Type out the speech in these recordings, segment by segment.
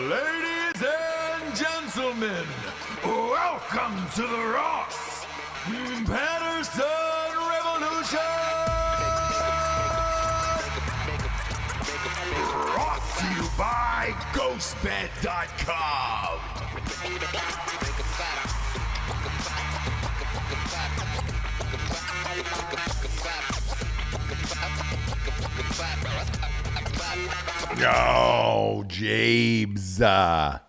Ladies and gentlemen, welcome to the Ross Patterson Revolution! Brought to you by GhostBed.com. Oh, Jabes. What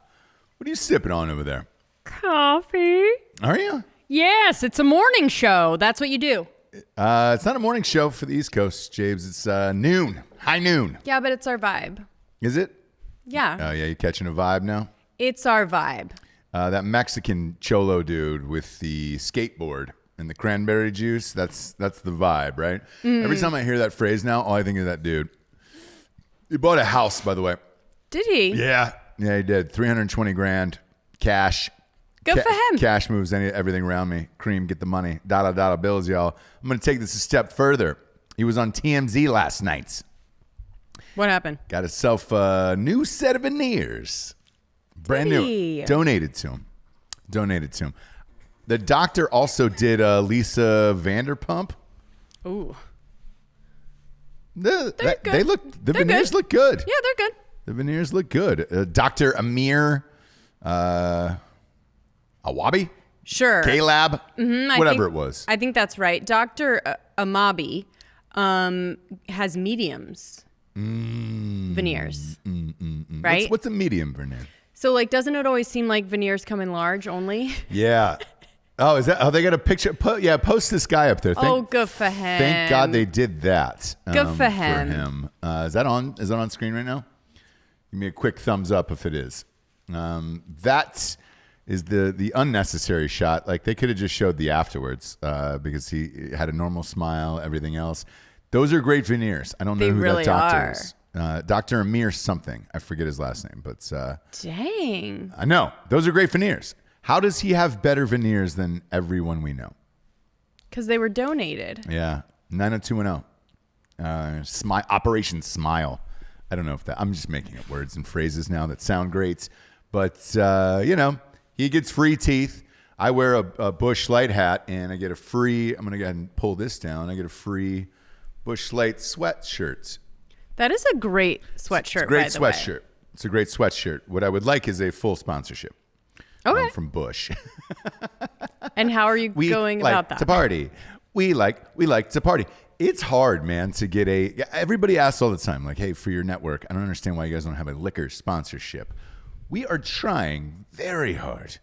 are you sipping on over there? Coffee. Are you? Yes, it's a morning show. That's what you do. It's not a morning show for the East Coast, Jabes. It's noon. High noon. Yeah, but it's our vibe. Is it? Yeah. Oh, yeah. You catching a vibe now? It's our vibe. That Mexican cholo dude with the skateboard and the cranberry juice, that's the vibe, right? Every time I hear that phrase now, all I think of that dude. He bought a house, by the way. Did he? Yeah, he did. 320 grand cash. Good for him. Cash moves everything around me. Cream, get the money. Dollar bills, y'all. I'm going to take this a step further. He was on TMZ last night. What happened? Got himself a new set of veneers. Brand new. Donated to him. The doctor also did Lisa Vanderpump. Ooh. The They're veneers good. look good. Yeah, they're good. The veneers look good. Dr. Amir Awabi? Sure. K-Lab? Whatever it was. I think that's right. Dr. Amabi has mediums veneers, right? What's a medium veneer? So, like, doesn't it always seem like veneers come in large only? Yeah. Oh, is that? Oh, they got a picture. Post this guy up there. Good for him. Thank God they did that. Good for him. Is that on? Is that on screen right now? Give me a quick thumbs up if it is. That is the unnecessary shot. Like, they could have just showed the afterwards because he had a normal smile, everything else. Those are great veneers. I don't know who really that doctor are. is. Dr. Amir something. I forget his last name, but Dang. I know. Those are great veneers. How does he have better veneers than everyone we know? Because they were donated. Yeah. 90210. Operation Smile. I don't know if that, I'm just making up words and phrases now that sound great. But, he gets free teeth. I wear a Busch Light hat and I get a free, I'm going to go ahead and pull this down. I get a free Busch Light sweatshirt. That is a great sweatshirt, by the way. It's a great sweatshirt. What I would like is a full sponsorship. Okay. From Busch. And how are you going about that? To party. We like to party. It's hard, man, to get everybody asks all the time, like, hey, for your network, I don't understand why you guys don't have a liquor sponsorship. We are trying very hard.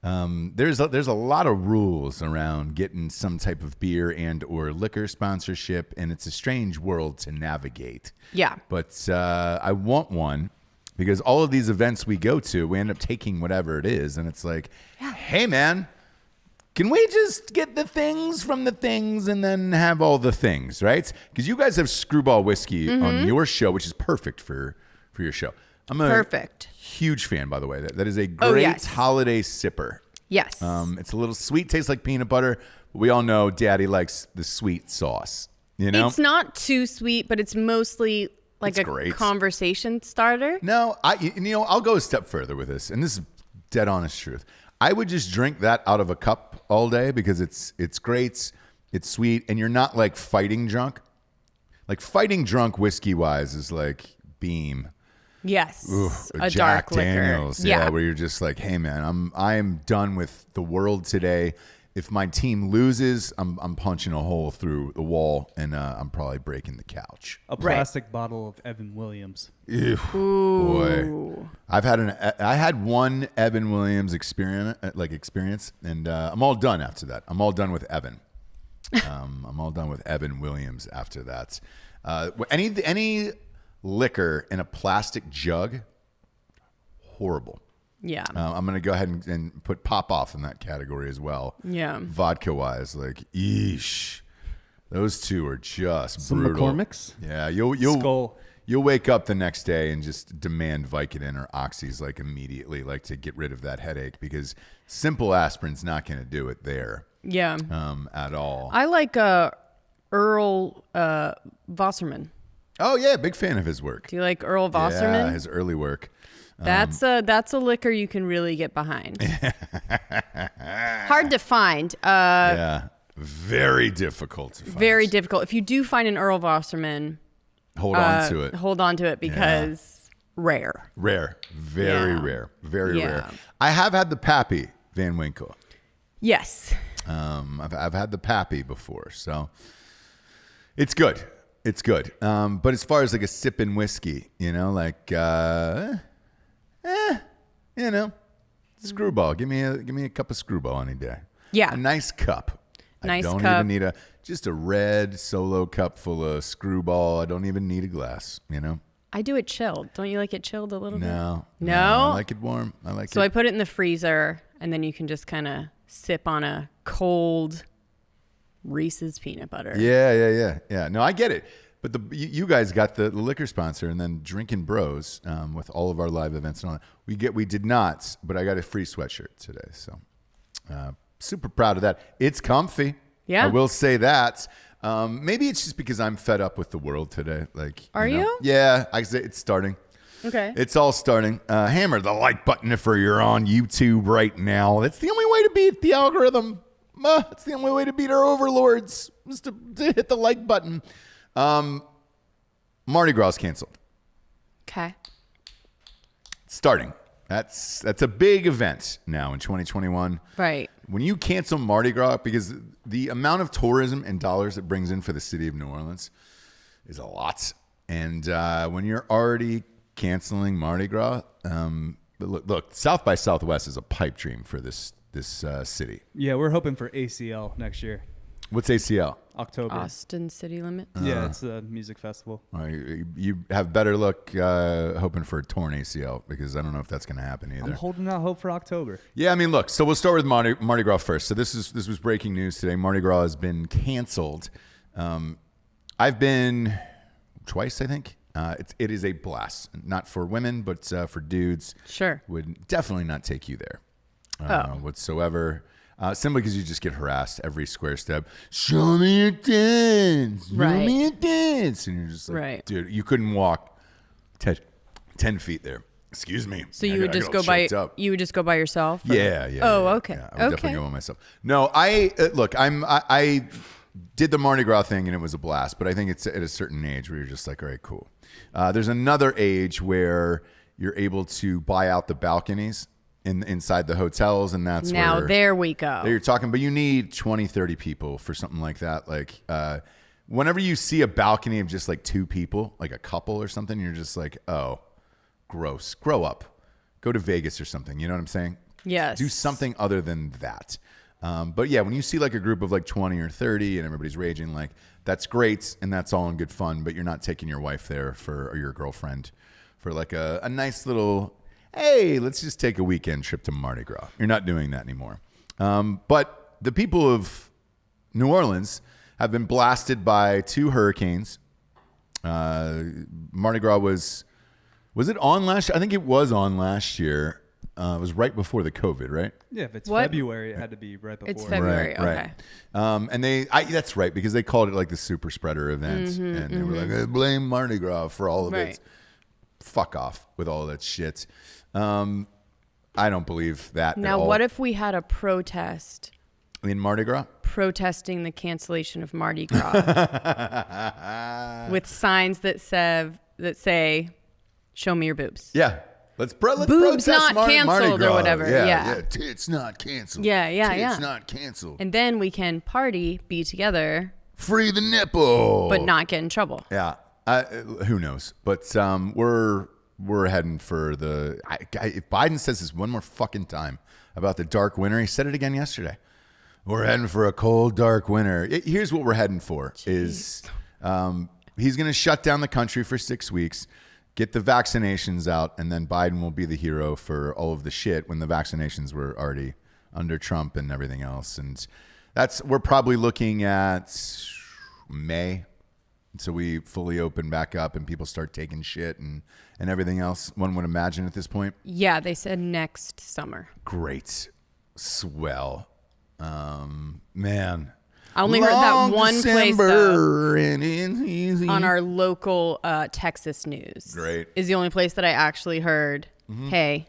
There's a lot of rules around getting some type of beer and or liquor sponsorship, and it's a strange world to navigate. Yeah. But I want one. Because all of these events we go to, we end up taking whatever it is. And it's like, hey, man, can we just get the things from the things and then have all the things, right? Because you guys have Screwball Whiskey on your show, which is perfect for your show. I'm a huge fan, by the way. That is a great holiday sipper. Yes. It's a little sweet, tastes like peanut butter. But we all know Daddy likes the sweet sauce. You know? It's not too sweet, but it's mostly like conversation starter. No, I'll go a step further with this, and this is dead honest truth. I would just drink that out of a cup all day because it's great, it's sweet, and you're not like fighting drunk. Like fighting drunk whiskey wise is like Beam. Yes. Ooh, a Jack dark Daniels. liquor. Yeah, where you're just like, hey man, I am done with the world today. If my team loses, I'm punching a hole through the wall, and I'm probably breaking the couch. A plastic bottle of Evan Williams. Ew, boy, I had one Evan Williams experience, and I'm all done after that. I'm all done with Evan. I'm all done with Evan Williams after that. Any liquor in a plastic jug, horrible. Yeah. I'm going to go ahead and put Pop Off in that category as well. Yeah. Vodka-wise, like, eesh. Those two are just Some brutal. McCormick's? Yeah. You'll wake up the next day and just demand Vicodin or Oxys, like, immediately, like, to get rid of that headache, because simple aspirin's not going to do it there. Yeah. At all. I like Earl Wasserman. Oh yeah, big fan of his work. Do you like Earl Wasserman? Yeah, his early work. That's a liquor you can really get behind. Hard to find. Yeah, very difficult to find. Very difficult. If you do find an Earl Wasserman, hold on to it. Hold on to it because rare. Rare. Very rare. Very Yeah. rare. I have had the Pappy Van Winkle. Yes. I've had the Pappy before, so it's good. It's good. But as far as like a sipping whiskey, you know, like you know, Screwball. Give me a cup of Screwball any day. Yeah. A nice cup. Nice I don't cup. even need just a red solo cup full of Screwball. I don't even need a glass, you know? I do it chilled. Don't you like it chilled a little bit? No. No? I like it warm. I like So it. I put it in the freezer, and then you can just kind of sip on a cold Reese's peanut butter. Yeah. No, I get it. But you guys got the liquor sponsor, and then Drinkin Bros with all of our live events and all that. We did not, but I got a free sweatshirt today. So super proud of that. It's comfy. Yeah. I will say that. Maybe it's just because I'm fed up with the world today. Like, Are you? Yeah, I say it's starting. Okay. It's all starting. Hammer the like button if you're on YouTube right now. That's the only way to beat the algorithm. It's the only way to beat our overlords is to hit the like button. Mardi Gras is canceled. Okay. Starting. That's a big event now in 2021. Right. When you cancel Mardi Gras, because the amount of tourism and dollars it brings in for the city of New Orleans is a lot. And when you're already canceling Mardi Gras, look, South by Southwest is a pipe dream for this city. Yeah, we're hoping for ACL next year, What's ACL? October. Austin City Limits. Yeah, it's a music festival. You have better luck hoping for a torn ACL because I don't know if that's going to happen either. I'm holding out hope for October. Yeah, I mean, look. So we'll start with Mardi Gras first. So this was breaking news today. Mardi Gras has been canceled. I've been twice, I think. It is a blast, not for women, but for dudes. Sure. Would definitely not take you there whatsoever. Simply because you just get harassed every square step. Show me your dance. Show me your dance. And you're just like, Right. dude, you couldn't walk 10 feet there. Excuse me. So you would just go by. You would just go by yourself. Or? Yeah. Oh, okay. Yeah, I would definitely go by myself. No, I did the Mardi Gras thing and it was a blast. But I think it's at a certain age where you're just like, all right, cool. There's another age where you're able to buy out the balconies inside the hotels, and that's now where there we go. there you're talking, but you need 20, 30 people for something like that. Like whenever you see a balcony of just like two people, like a couple or something, you're just like, oh, gross. Grow up. Go to Vegas or something. You know what I'm saying? Yes. Do something other than that. But yeah, when you see like a group of like 20 or 30 and everybody's raging, like that's great and that's all in good fun, but you're not taking your wife there or your girlfriend for like a nice little, hey, let's just take a weekend trip to Mardi Gras. You're not doing that anymore. But the people of New Orleans have been blasted by two hurricanes. Mardi Gras was it on last year? I think it was on last year. It was right before the COVID, right? Yeah, if it's What? February, it had to be right before. It's February. Right. Okay. And that's right, because they called it like the super spreader event. And they were like, hey, blame Mardi Gras for all of Right. it. Fuck off with all of that shit. I don't believe that Now, at all. what if we had a protest In Mardi Gras? protesting the cancellation of Mardi Gras with signs that say, "Show me your boobs." Yeah. Let's Boobs protest not Mardi canceled or Gras. whatever. Yeah. Tits not canceled. Yeah. Tits not canceled. And then we can party, be together, Free the nipple. but not get in trouble. Yeah. Who knows? But we're heading for the. If Biden says this one more fucking time about the dark winter, he said it again yesterday. We're heading for a cold, dark winter. Here's what we're heading for: is he's going to shut down the country for 6 weeks, get the vaccinations out, and then Biden will be the hero for all of the shit when the vaccinations were already under Trump and everything else. And we're probably looking at May. So we fully open back up and people start taking shit and everything else, one would imagine at this point. Yeah, they said next summer. Great. Swell. Man. I only heard that Long one place though, December, and it's easy. on our local Texas news. Great. Is the only place that I actually heard, hey,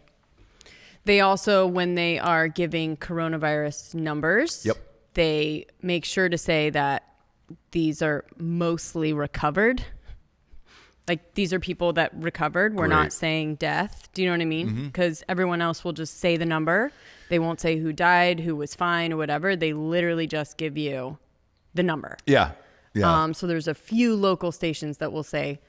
they also, when they are giving coronavirus numbers, Yep. they make sure to say that these are mostly recovered. Like, these are people that recovered. We're Great. not saying death. Do you know what I mean? Because everyone else will just say the number. They won't say who died, who was fine, or whatever. They literally just give you the number. Yeah. Yeah. So there's a few local stations that will say,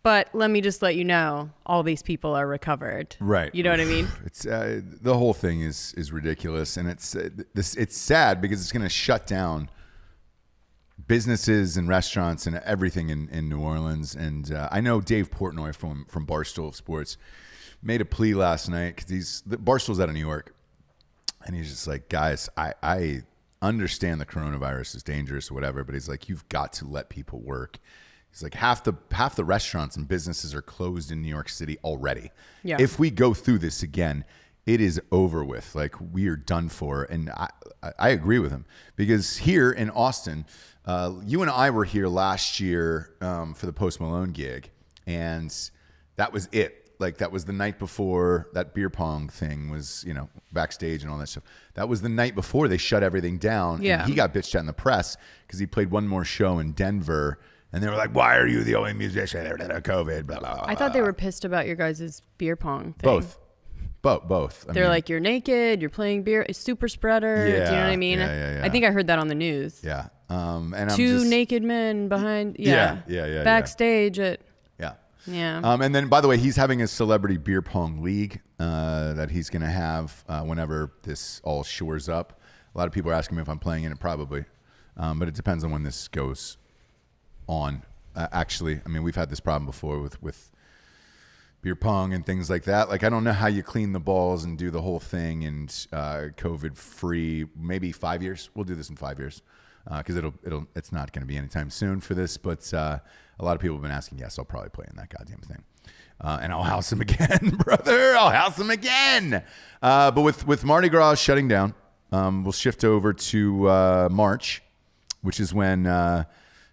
but let me just let you know, all these people are recovered. Right. You know what I mean? It's the whole thing is ridiculous, and it's sad because it's going to shut down businesses and restaurants and everything in New Orleans. And I know Dave Portnoy from Barstool Sports made a plea last night because Barstool's out of New York, and he's just like, guys, I understand the coronavirus is dangerous or whatever, but he's like, you've got to let people work. He's like, half the restaurants and businesses are closed in New York City already. Yeah. If we go through this again, it is over with. Like, we are done for. And I agree with him, because here in Austin, you and I were here last year for the Post Malone gig, and that was it. Like, that was the night before that beer pong thing was, backstage and all that stuff. That was the night before they shut everything down. Yeah. And he got bitched at in the press because he played one more show in Denver. And they were like, why are you the only musician? COVID, blah, blah, blah. I thought they were pissed about your guys' beer pong thing. Both. They're like, you're naked, you're playing beer, it's super spreader. Do you know what I mean? Yeah. I think I heard that on the news. Yeah. And I'm Two just, naked men behind, Yeah. backstage at, Yeah. yeah. And then, by the way, he's having a celebrity beer pong league that he's going to have whenever this all shores up. A lot of people are asking me if I'm playing in it, probably. But it depends on when this goes on. Actually, I mean, we've had this problem before with beer pong and things like that. Like, I don't know how you clean the balls and do the whole thing and COVID free. Maybe 5 years. We'll do this in 5 years because it's not going to be anytime soon for this. But a lot of people have been asking. Yes, I'll probably play in that goddamn thing. And I'll house him again, brother. I'll house him again. But with Mardi Gras shutting down, we'll shift over to March, which is when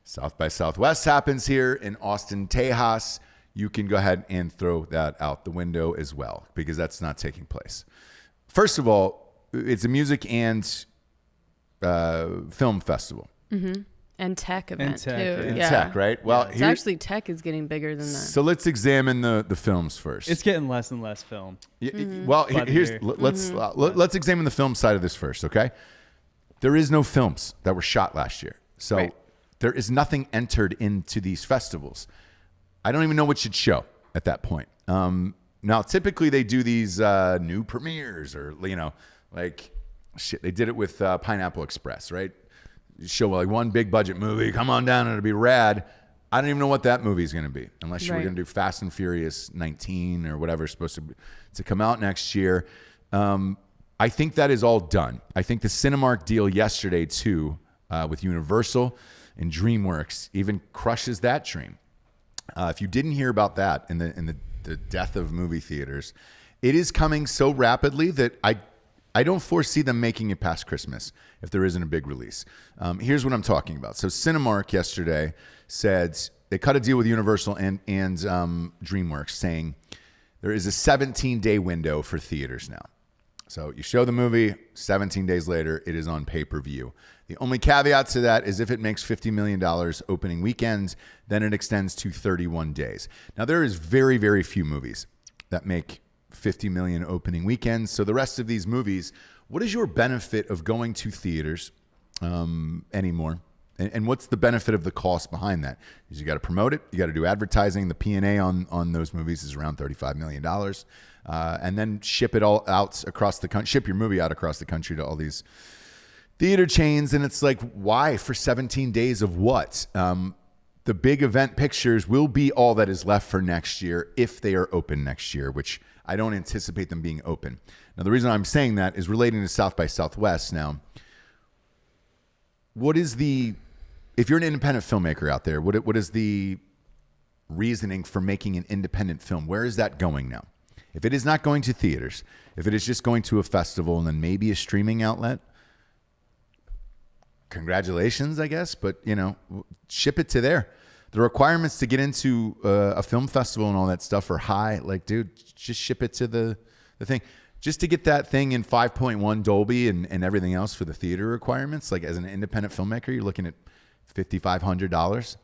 South by Southwest happens here in Austin, Tejas. You can go ahead and throw that out the window as well, because that's not taking place. First of all, it's a music and film festival. Mm-hmm. And tech event And tech, too. yeah. And Yeah. tech, right? Well, It's actually, tech is getting bigger than that. so let's examine the films first. It's getting less and less film. Well, By the here's year. let's examine the film side of this first, okay? There is no films that were shot last year, so Right. there is nothing entered into these festivals. I don't even know what should show at that point. Now, typically they do these new premieres, or like shit. They did it with Pineapple Express, right? You show like one big budget movie. Come on down, and it'll be rad. I don't even know what that movie is going to be, unless you're Right. going to do Fast and Furious 19 or whatever is supposed to come out next year. I think that is all done. I think the Cinemark deal yesterday too, with Universal and DreamWorks, even crushes that dream. If you didn't hear about that in the death of movie theaters, it is coming so rapidly that I don't foresee them making it past Christmas if there isn't a big release. Here's what I'm talking about. So Cinemark yesterday said they cut a deal with Universal and DreamWorks, saying there is a 17-day window for theaters now. So you show the movie, 17 days later, it is on pay-per-view. The only caveat to that is if it makes $50 million opening weekends, then it extends to 31 days. Now, there is very, very few movies that make 50 million opening weekends. So the rest of these movies, what is your benefit of going to theaters anymore? And what's the benefit of the cost behind that? Is you got to promote it. You got to do advertising. The P&A on those movies is around $35 million. And then ship it all out across the country, ship your movie out across the country to all these theater chains. And it's like, why for 17 days of what? The big event pictures will be all that is left for next year if they are open next year, which I don't anticipate them being open. Now, the reason I'm saying that is relating to South by Southwest. Now, if you're an independent filmmaker out there, what is the reasoning for making an independent film? Where is that going now? If it is not going to theaters, if it is just going to a festival and then maybe a streaming outlet, congratulations, I guess. But, ship it to there. The requirements to get into a film festival and all that stuff are high. Like, dude, just ship it to the thing. Just to get that thing in 5.1 Dolby and everything else for the theater requirements, like as an independent filmmaker, you're looking at $5,500.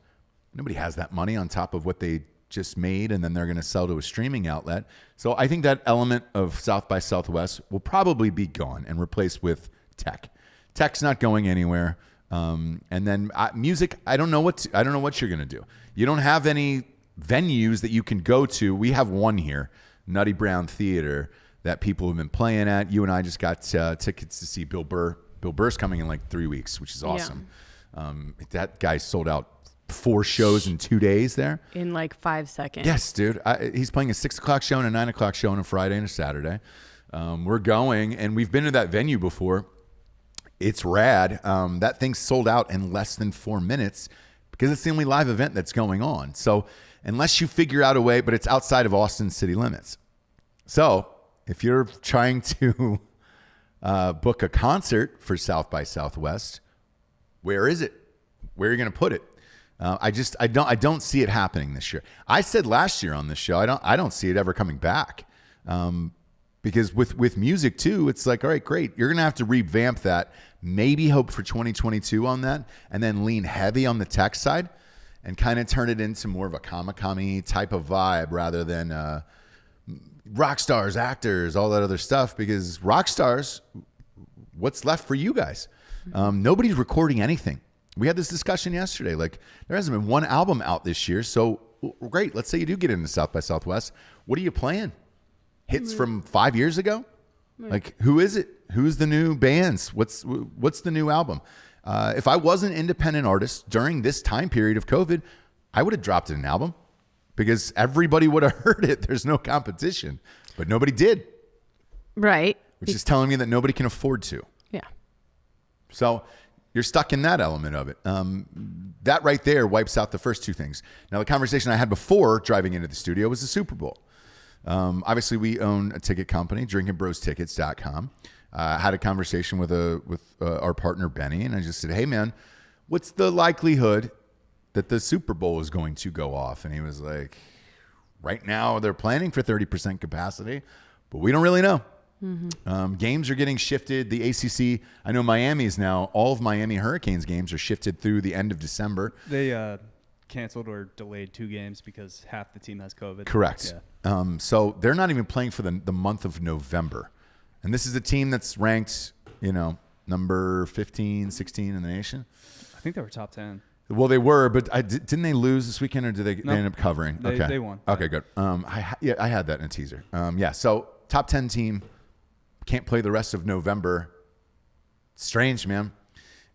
Nobody has that money on top of what they just made, and then they're going to sell to a streaming outlet. So I think that element of South by Southwest will probably be gone and replaced with tech. Tech's not going anywhere. And then music, I don't know what you're going to do. You don't have any venues that you can go to. We have one here, Nutty Brown Theater, that people have been playing at. You and I just got tickets to see Bill Burr. Bill Burr's coming in like 3 weeks, which is awesome. Yeah. That guy sold out 4 shows in 2 days there. In like 5 seconds. Yes, dude. He's playing a 6 o'clock show and a 9 o'clock show on a Friday and a Saturday. We're going, and we've been to that venue before. It's rad. That thing's sold out in less than 4 minutes because it's the only live event that's going on. So unless you figure out a way, but it's outside of Austin city limits. So if you're trying to book a concert for South by Southwest, where is it? Where are you going to put it? I don't see it happening this year. I said last year on this show, I don't see it ever coming back. Because with music too, it's like, all right, great. You're going to have to revamp that, maybe hope for 2022 on that, and then lean heavy on the tech side and kind of turn it into more of a Kamikami type of vibe rather than rock stars, actors, all that other stuff. Because rock stars, what's left for you guys? Nobody's recording anything. We had this discussion yesterday. Like, there hasn't been one album out this year. So great. Let's say you do get into South by Southwest. What are you playing? Hits from 5 years ago? Like, who is it? Who's the new bands? What's the new album? If I was an independent artist during this time period of COVID, I would have dropped an album because everybody would have heard it. There's no competition, but nobody did. Right. Which is telling me that nobody can afford to. Yeah. So you're stuck in that element of it. That right there wipes out the first two things. Now, the conversation I had before driving into the studio was the Super Bowl. Obviously, we own a ticket company, drinkinbrostickets.com. Had a conversation with our partner, Benny, and I just said, hey, man, what's the likelihood that the Super Bowl is going to go off? And he was like, right now, they're planning for 30% capacity, but we don't really know. Mm-hmm. Games are getting shifted. The ACC, I know Miami's now, all of Miami Hurricanes games are shifted through the end of December. They canceled or delayed 2 games because half the team has COVID. Correct. Yeah. So they're not even playing for the month of November. And this is a team that's ranked, number 15, 16 in the nation. I think they were top 10. Well, they were, but didn't they lose this weekend, or did they end up covering? They won. Okay, good. I had that in a teaser. So top 10 team can't play the rest of November. Strange, man.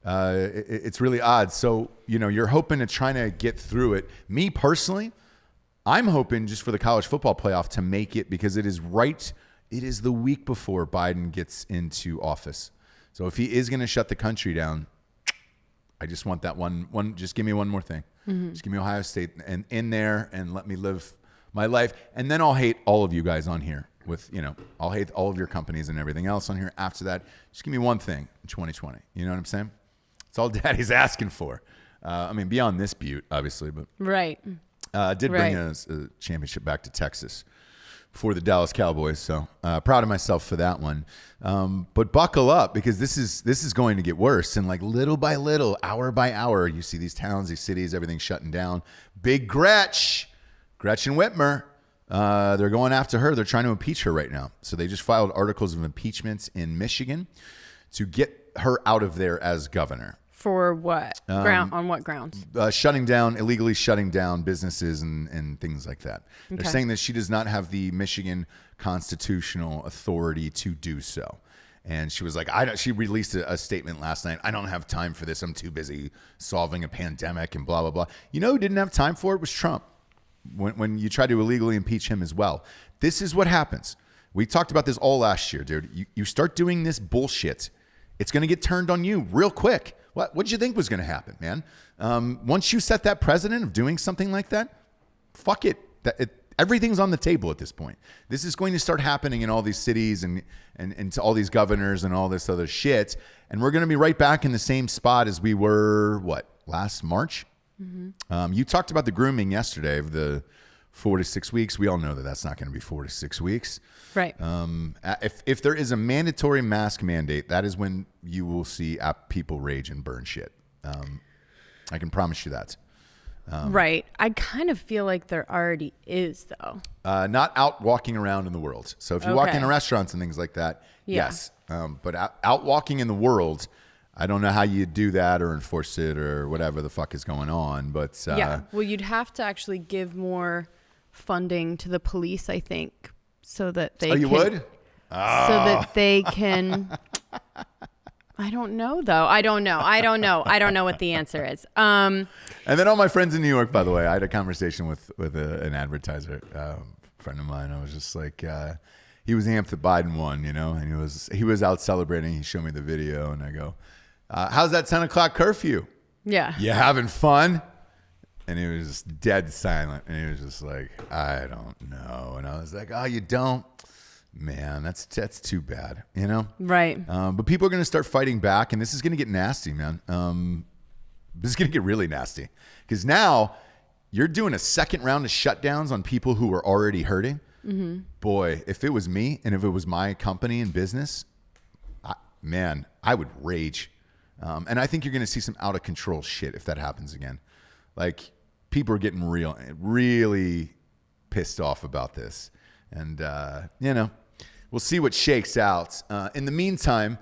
It's really odd. So, you're hoping to try to get through it. Me personally, I'm hoping just for the college football playoff to make it because it is the week before Biden gets into office. So if he is going to shut the country down, I just want that one. Just give me one more thing. Mm-hmm. Just give me Ohio State and in there and let me live my life. And then I'll hate all of you guys on here I'll hate all of your companies and everything else on here after that. Just give me one thing in 2020. You know what I'm saying? It's all Daddy's asking for. Beyond this butte, obviously, but right. Did bring a championship back to Texas for the Dallas Cowboys. So proud of myself for that one. But buckle up because this is going to get worse. And like little by little, hour by hour, you see these towns, these cities, everything shutting down. Big Gretchen Whitmer. They're going after her. They're trying to impeach her right now. So they just filed articles of impeachment in Michigan to get her out of there as governor. For what? On what grounds? Illegally shutting down businesses and things like that. Okay. They're saying that she does not have the Michigan constitutional authority to do so. And she was like, she released a statement last night. I don't have time for this. I'm too busy solving a pandemic and blah, blah, blah. Who didn't have time for it was Trump when you try to illegally impeach him as well. This is what happens. We talked about this all last year, dude. You start doing this bullshit, it's going to get turned on you real quick. What did you think was going to happen, man? Once you set that precedent of doing something like that, fuck it. Everything's on the table at this point. This is going to start happening in all these cities and to all these governors and all this other shit. And we're going to be right back in the same spot as we were, last March? Mm-hmm. You talked about the grooming yesterday of the 4 to 6 weeks. We all know that that's not going to be 4 to 6 weeks. Right. If there is a mandatory mask mandate, that is when you will see people rage and burn shit. I can promise you that. Right. I kind of feel like there already is, though. Not out walking around in the world. So if you walk into restaurants and things like that, yes. But out walking in the world, I don't know how you do that or enforce it or whatever the fuck is going on. But well, you'd have to actually give more funding to the police, I think, so that they would? So that they can... I don't know, though. I don't know what the answer is. And then all my friends in New York, by the way, I had a conversation with an advertiser, friend of mine. I was just like, he was amped that Biden won, and he was out celebrating. He showed me the video, and I go, how's that 10 o'clock curfew? Yeah. You having fun? And he was just dead silent. And he was just like, I don't know. And I was like, oh, you don't? Man, that's too bad, Right. But people are going to start fighting back, and this is going to get nasty, man. This is going to get really nasty because now you're doing a second round of shutdowns on people who are already hurting. Mm-hmm. Boy, if it was me and if it was my company and business, I would rage. And I think you're going to see some out of control shit if that happens again. Like people are getting really pissed off about this. And, we'll see what shakes out. In the meantime,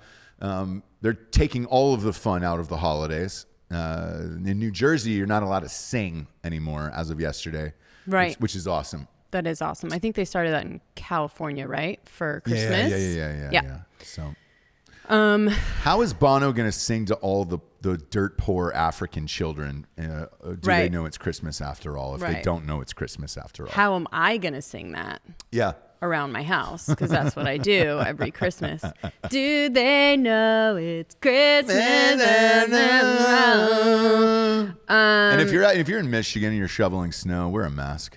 they're taking all of the fun out of the holidays. In New Jersey, you're not allowed to sing anymore as of yesterday. Right. Which is awesome. That is awesome. I think they started that in California, right? For Christmas. Yeah. So, how is Bono going to sing to all the dirt poor African children? Do they know it's Christmas after all? If they don't know it's Christmas after all, how am I going to sing that? Yeah. Around my house, because that's what I do every Christmas. Do they know it's Christmas? And if you're in Michigan and you're shoveling snow, wear a mask.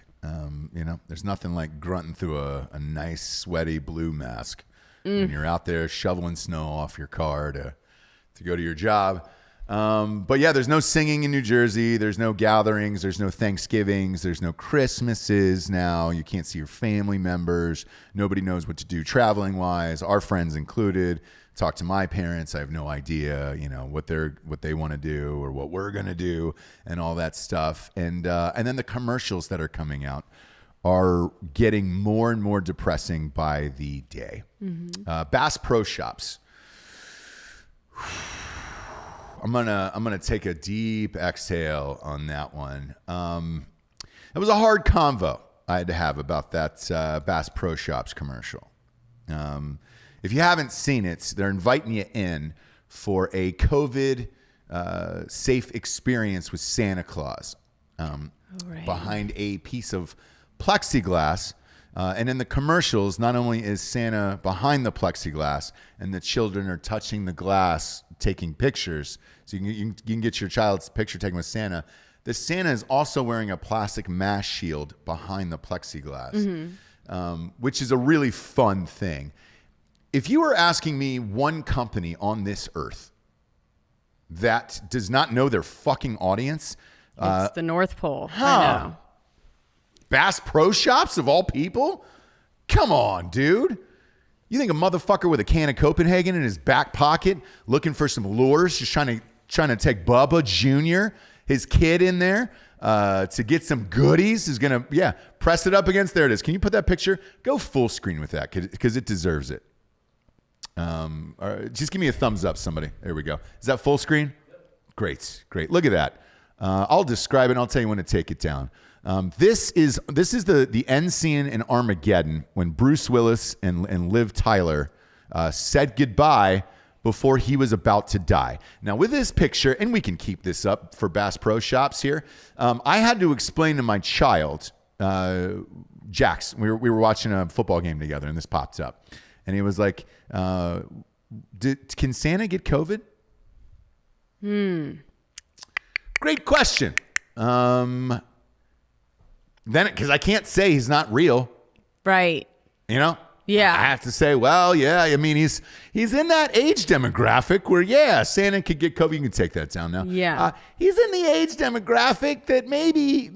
There's nothing like grunting through a nice sweaty blue mask when you're out there shoveling snow off your car to go to your job. But yeah, there's no singing in New Jersey. There's no gatherings. There's no Thanksgivings. There's no Christmases now. You can't see your family members. Nobody knows what to do traveling wise, our friends included. Talk to my parents. I have no idea, what they want to do or what we're going to do and all that stuff. And then the commercials that are coming out are getting more and more depressing by the day. Mm-hmm. Bass Pro Shops. I'm gonna take a deep exhale on that one. It was a hard convo I had to have about that Bass Pro Shops commercial. If you haven't seen it, they're inviting you in for a COVID safe experience with Santa Claus behind a piece of plexiglass. And in the commercials, not only is Santa behind the plexiglass and the children are touching the glass, taking pictures, so you can get your child's picture taken with Santa. The Santa is also wearing a plastic mask shield behind the plexiglass, which is a really fun thing. If you were asking me one company on this earth that does not know their fucking audience, it's the North Pole. I know. Bass Pro Shops of all people? Come on, dude. You think a motherfucker with a can of Copenhagen in his back pocket looking for some lures, just trying to take Bubba Jr., his kid, in there to get some goodies is going to, press it up against, there it is. Can you put that picture? Go full screen with that because it deserves it. Just give me a thumbs up, somebody. There we go. Is that full screen? Great. Look at that. I'll describe it and I'll tell you when to take it down. This is the end scene in Armageddon when Bruce Willis and Liv Tyler said goodbye before he was about to die. Now with this picture, and we can keep this up for Bass Pro Shops here, I had to explain to my child, Jax, we were watching a football game together and this popped up. And he was like, can Santa get COVID? Great question. Then, because I can't say he's not real, Right. you know? Yeah. I have to say, well, yeah, I mean, he's in that age demographic where, yeah, Santa could get COVID. You can take that down now. Yeah. He's in the age demographic that maybe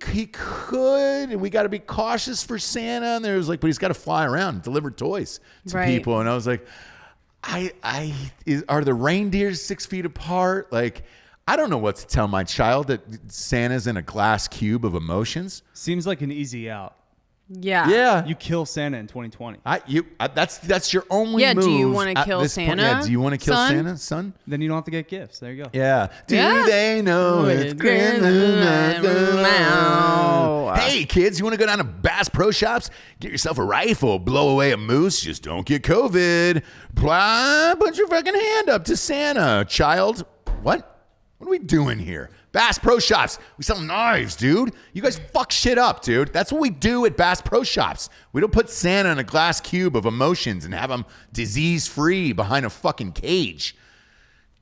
he could, and we got to be cautious for Santa. And there's like, but he's got to fly around and deliver toys to Right. people. And I was like, are the reindeers 6 feet apart? Like, I don't know what to tell my child that Santa's in a glass cube of emotions. Seems like an easy out. Yeah. Yeah. You kill Santa in 2020. That's your only Yeah, move. do you wanna at kill this point. Santa, Yeah, do you want to kill son? Santa, son? Then you don't have to get gifts. There you go. Yeah. Do Yeah. they know it's Christmas? Hey, kids, you want to go down to Bass Pro Shops? Get yourself a rifle, blow away a moose, just don't get COVID. Put your fucking hand up to Santa, child. What? What are we doing here? Bass Pro Shops. We sell knives, dude. You guys fuck shit up, dude. That's what we do at Bass Pro Shops. We don't put Santa in a glass cube of emotions and have him disease-free behind a fucking cage.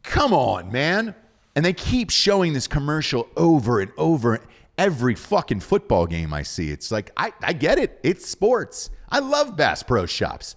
Come on, man. And they keep showing this commercial over and over every fucking football game I see. It's like, I get it. It's sports. I love Bass Pro Shops.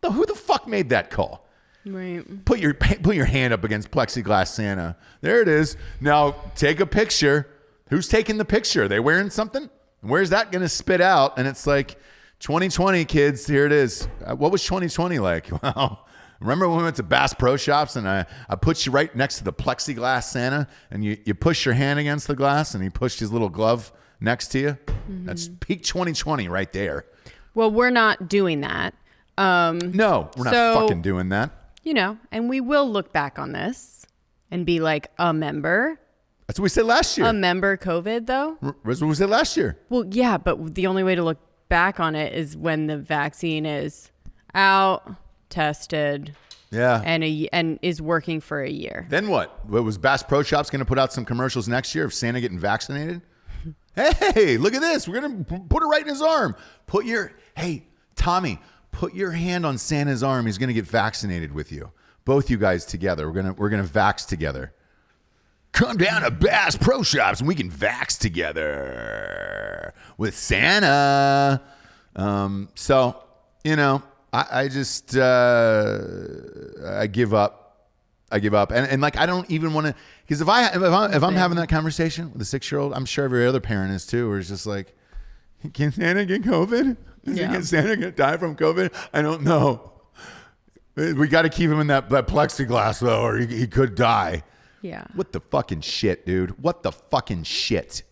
Who the fuck made that call? Right. Put your hand up against plexiglass Santa. There it is. Now take a picture. Who's taking the picture? Are they wearing something? Where's that going to spit out? And it's like 2020, kids. Here it is. What was 2020 like? Well, remember when we went to Bass Pro Shops and I put you right next to the plexiglass Santa and you push your hand against the glass and he pushed his little glove next to you? Mm-hmm. That's peak 2020 right there. Well, we're not doing that. No, we're not fucking doing that. You know, and we will look back on this and be like, a member. That's what we said last year. A member COVID, though? That's what we said last year. Well, yeah, but the only way to look back on it is when the vaccine is out, tested, Yeah. and is working for a year. Then what? Was Bass Pro Shops going to put out some commercials next year of Santa getting vaccinated? Hey, look at this. We're going to put it right in his arm. Hey, Tommy, put your hand on Santa's arm. He's going to get vaccinated with you. Both you guys together. We're going to vax together. Come down to Bass Pro Shops and we can vax together with Santa. So, you know, I just I give up. And like, I don't even want to, because if I'm having that conversation with a 6-year-old, I'm sure every other parent is too, where it's just like, can Santa get COVID? Is Santa gonna die from COVID? I don't know. We got to keep him in that plexiglass though, or he could die. Yeah. What the fucking shit, dude? What the fucking shit?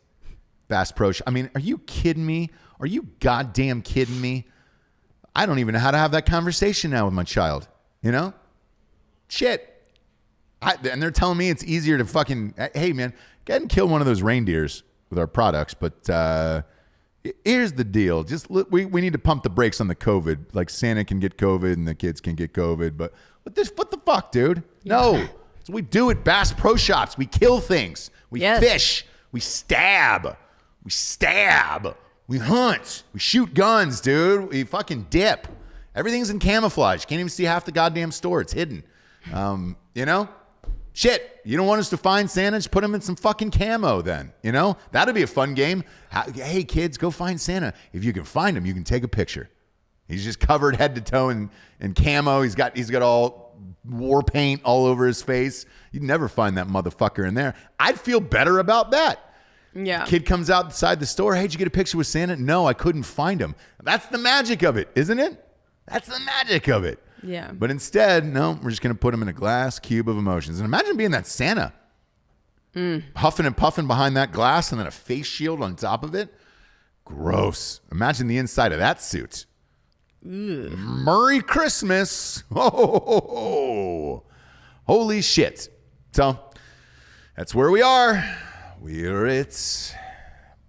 Bass Pro. I mean, are you kidding me? Are you goddamn kidding me? I don't even know how to have that conversation now with my child. You know? Shit. And they're telling me it's easier to fucking, hey man, go ahead and kill one of those reindeers with our products, but here's the deal. Just we need to pump the brakes on the COVID. Like Santa can get COVID and the kids can get COVID. But what the fuck, dude? Yeah. No. That's what we do at Bass Pro Shops. We kill things. We fish. We stab. We hunt. We shoot guns, dude. We fucking dip. Everything's in camouflage. Can't even see half the goddamn store. It's hidden. You know? Shit, you don't want us to find Santa? Just put him in some fucking camo then, you know? That'd be a fun game. Hey, kids, go find Santa. If you can find him, you can take a picture. He's just covered head to toe in camo. He's got all war paint all over his face. You'd never find that motherfucker in there. I'd feel better about that. Yeah. Kid comes outside the store. Hey, did you get a picture with Santa? No, I couldn't find him. That's the magic of it, isn't it? That's the magic of it. Yeah. But instead, no, we're just going to put him in a glass cube of emotions. And imagine being that Santa. Huffing and puffing behind that glass and then a face shield on top of it. Gross. Imagine the inside of that suit. Ugh. Merry Christmas. Oh, holy shit. So that's where we are. It's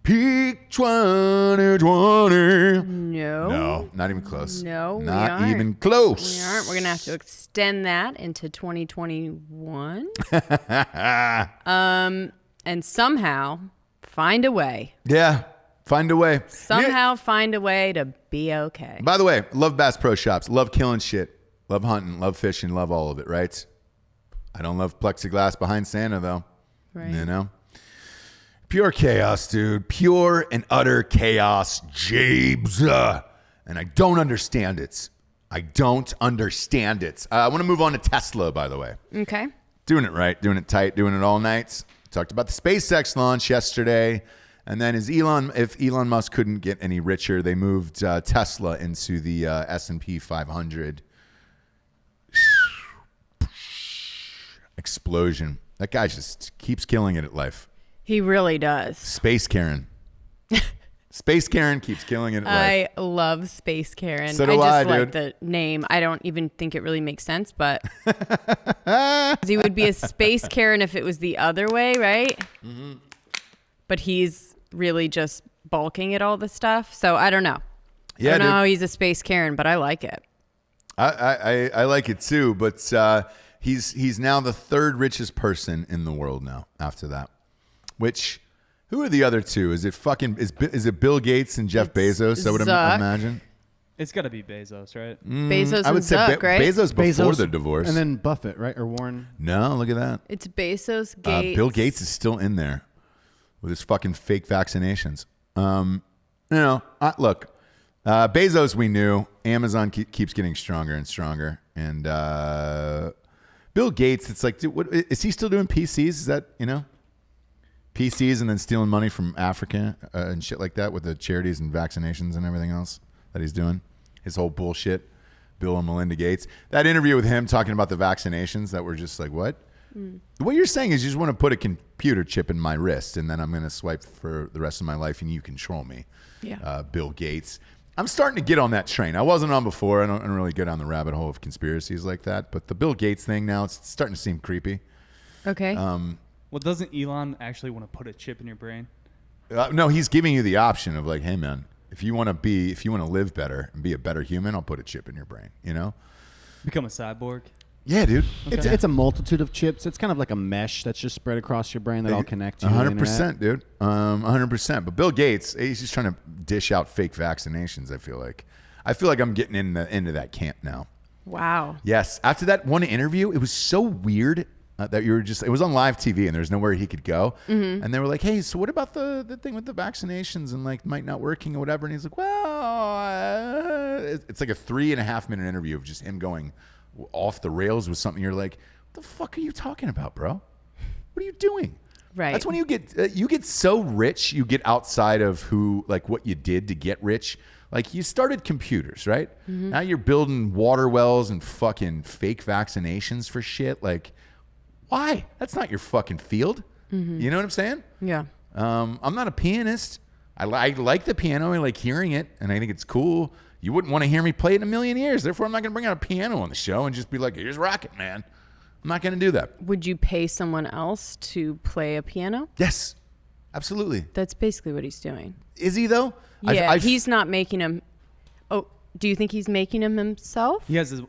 peak 2020. No, not even close. No, not even close. We aren't. We're going to have to extend that into 2021. And somehow find a way. Yeah, find a way. Find a way to be okay. By the way, love Bass Pro Shops. Love killing shit. Love hunting. Love fishing. Love all of it, right? I don't love plexiglass behind Santa, though. Right. You know? Pure chaos, dude. Pure and utter chaos, Jabes. And I don't understand it. I want to move on to Tesla, by the way. Okay. Doing it right, doing it tight, doing it all nights. Talked about the SpaceX launch yesterday. And then if Elon Musk couldn't get any richer, they moved Tesla into the S&P 500. Explosion. That guy just keeps killing it at life. He really does. Space Karen. Space Karen keeps killing it at life. I love Space Karen. So do I I, just like dude. the name. I don't even think it really makes sense, but he would be a Space Karen if it was the other way, right? Mm-hmm. But he's really just bulking at all the stuff. So I don't know. Yeah, I don't know how he's a Space Karen, but I like it. I like it too, but he's now the third richest person in the world now after that. Which, who are the other two? Is it Bill Gates and Jeff Bezos? I would Zuck. imagine. It's got to be Bezos, right? Bezos I would and say Zuck, right? Bezos before the divorce. And then Buffett, right? Or Warren. No, look at that. It's Bezos, Gates. Bill Gates is still in there with his fucking fake vaccinations. Look, Bezos we knew. Amazon keeps getting stronger and stronger. And Bill Gates, it's like, dude, what, is he still doing PCs? Is that, PCs and then stealing money from Africa and shit like that with the charities and vaccinations and everything else that he's doing? His whole bullshit, Bill and Melinda Gates. That interview with him talking about the vaccinations that were just like, what? What you're saying is you just want to put a computer chip in my wrist and then I'm going to swipe for the rest of my life and you control me. Yeah. Bill Gates. I'm starting to get on that train. I wasn't on before. I don't really go down the rabbit hole of conspiracies like that. But the Bill Gates thing now, it's starting to seem creepy. Okay. Well, doesn't Elon actually want to put a chip in your brain? No, he's giving you the option of like, hey man, if you want to live better and be a better human, I'll put a chip in your brain. Become a cyborg? Yeah, dude. Okay. It's a multitude of chips. It's kind of like a mesh that's just spread across your brain that all connect to 100%, dude. 100%. But Bill Gates, he's just trying to dish out fake vaccinations. I feel like I'm getting into that camp now. Wow. Yes. After that one interview, it was so weird that it was on live TV and there's nowhere he could go. Mm-hmm. And they were like, hey, so what about the thing with the vaccinations and like might not working or whatever? And he's like, well, it's like a 3.5 minute interview of just him going off the rails with something. You're like, what the fuck are you talking about, bro? What are you doing? Right. That's when you get so rich, you get outside of what you did to get rich. Like you started computers, right? Mm-hmm. Now you're building water wells and fucking fake vaccinations for shit. Like, why? That's not your fucking field. Mm-hmm. You know what I'm saying? Yeah. I'm not a pianist. I like the piano. I like hearing it, and I think it's cool. You wouldn't want to hear me play it in a million years. Therefore, I'm not going to bring out a piano on the show and just be like, here's Rocket Man. I'm not going to do that. Would you pay someone else to play a piano? Yes, absolutely. That's basically what he's doing. Is he, though? Yeah, he's not making him. Oh, do you think he's making him himself? He has his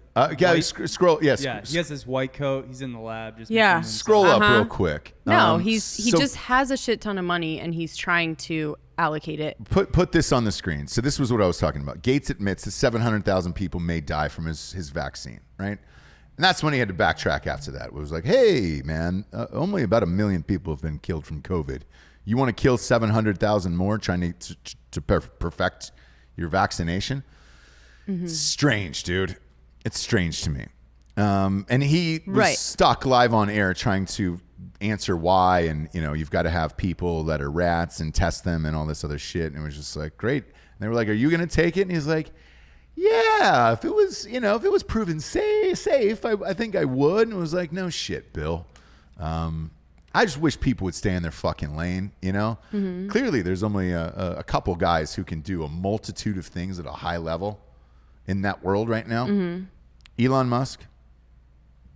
scroll. Yes. Yeah, he has his white coat. He's in the lab. Just Yeah. making himself. Scroll up real quick. No, he just has a shit ton of money and he's trying to allocate it. Put this on the screen. So this was what I was talking about. Gates admits that 700,000 people may die from his vaccine, right? And that's when he had to backtrack after that. It was like, hey, man, only about 1 million people have been killed from COVID. You want to kill 700,000 more trying to perfect your vaccination? Mm-hmm. Strange, dude. It's strange to me. And he was stuck live on air trying to answer why. And, you've got to have people that are rats and test them and all this other shit. And it was just like, great. And they were like, are you going to take it? And he's like, yeah, if it was proven safe, I think I would. And it was like, no shit, Bill. I just wish people would stay in their fucking lane, Mm-hmm. Clearly, there's only a couple guys who can do a multitude of things at a high level in that world right now. Mm-hmm. Elon Musk,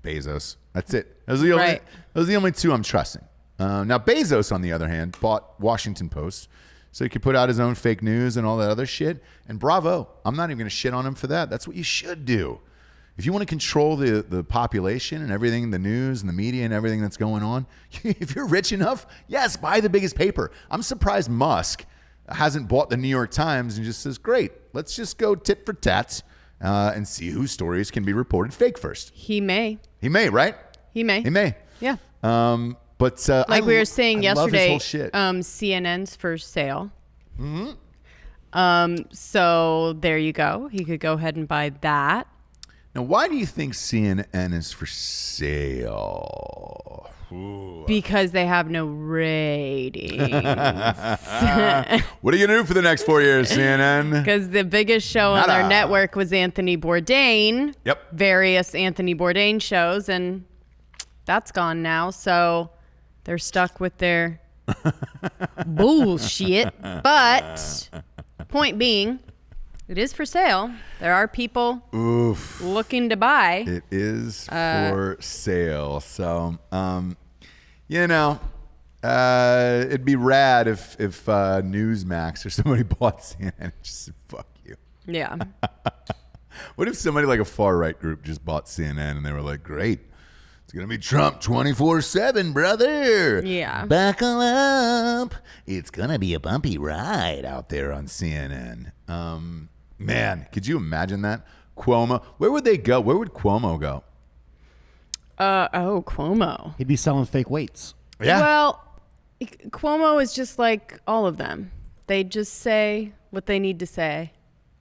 Bezos. That's it. Those are the only two I'm trusting. Now, Bezos, on the other hand, bought Washington Post so he could put out his own fake news and all that other shit. And bravo. I'm not even going to shit on him for that. That's what you should do. If you want to control the population and everything, the news and the media and everything that's going on, if you're rich enough, yes, buy the biggest paper. I'm surprised Musk hasn't bought the New York Times and just says, great, let's just go tit for tat and see whose stories can be reported fake first. He may. He may, right? He may. He may. Yeah. But Like we were saying I love his yesterday, whole shit. CNN's for sale. So there you go. He could go ahead and buy that. Now, why do you think CNN is for sale? Ooh. Because they have no ratings. What are you going to do for the next 4 years, CNN? Because the biggest show on their network was Anthony Bourdain. Yep. Various Anthony Bourdain shows, and that's gone now. So they're stuck with their bullshit. But point being, it is for sale. There are people looking to buy. It is for sale. So, it'd be rad if Newsmax or somebody bought CNN and just said, fuck you. Yeah. What if somebody like a far-right group just bought CNN and they were like, great, it's going to be Trump 24/7, brother. Yeah. Buckle up. It's going to be a bumpy ride out there on CNN. Man, could you imagine that? Cuomo. Where would they go? Where would Cuomo go? Cuomo. He'd be selling fake weights. Yeah. Well, Cuomo is just like all of them. They just say what they need to say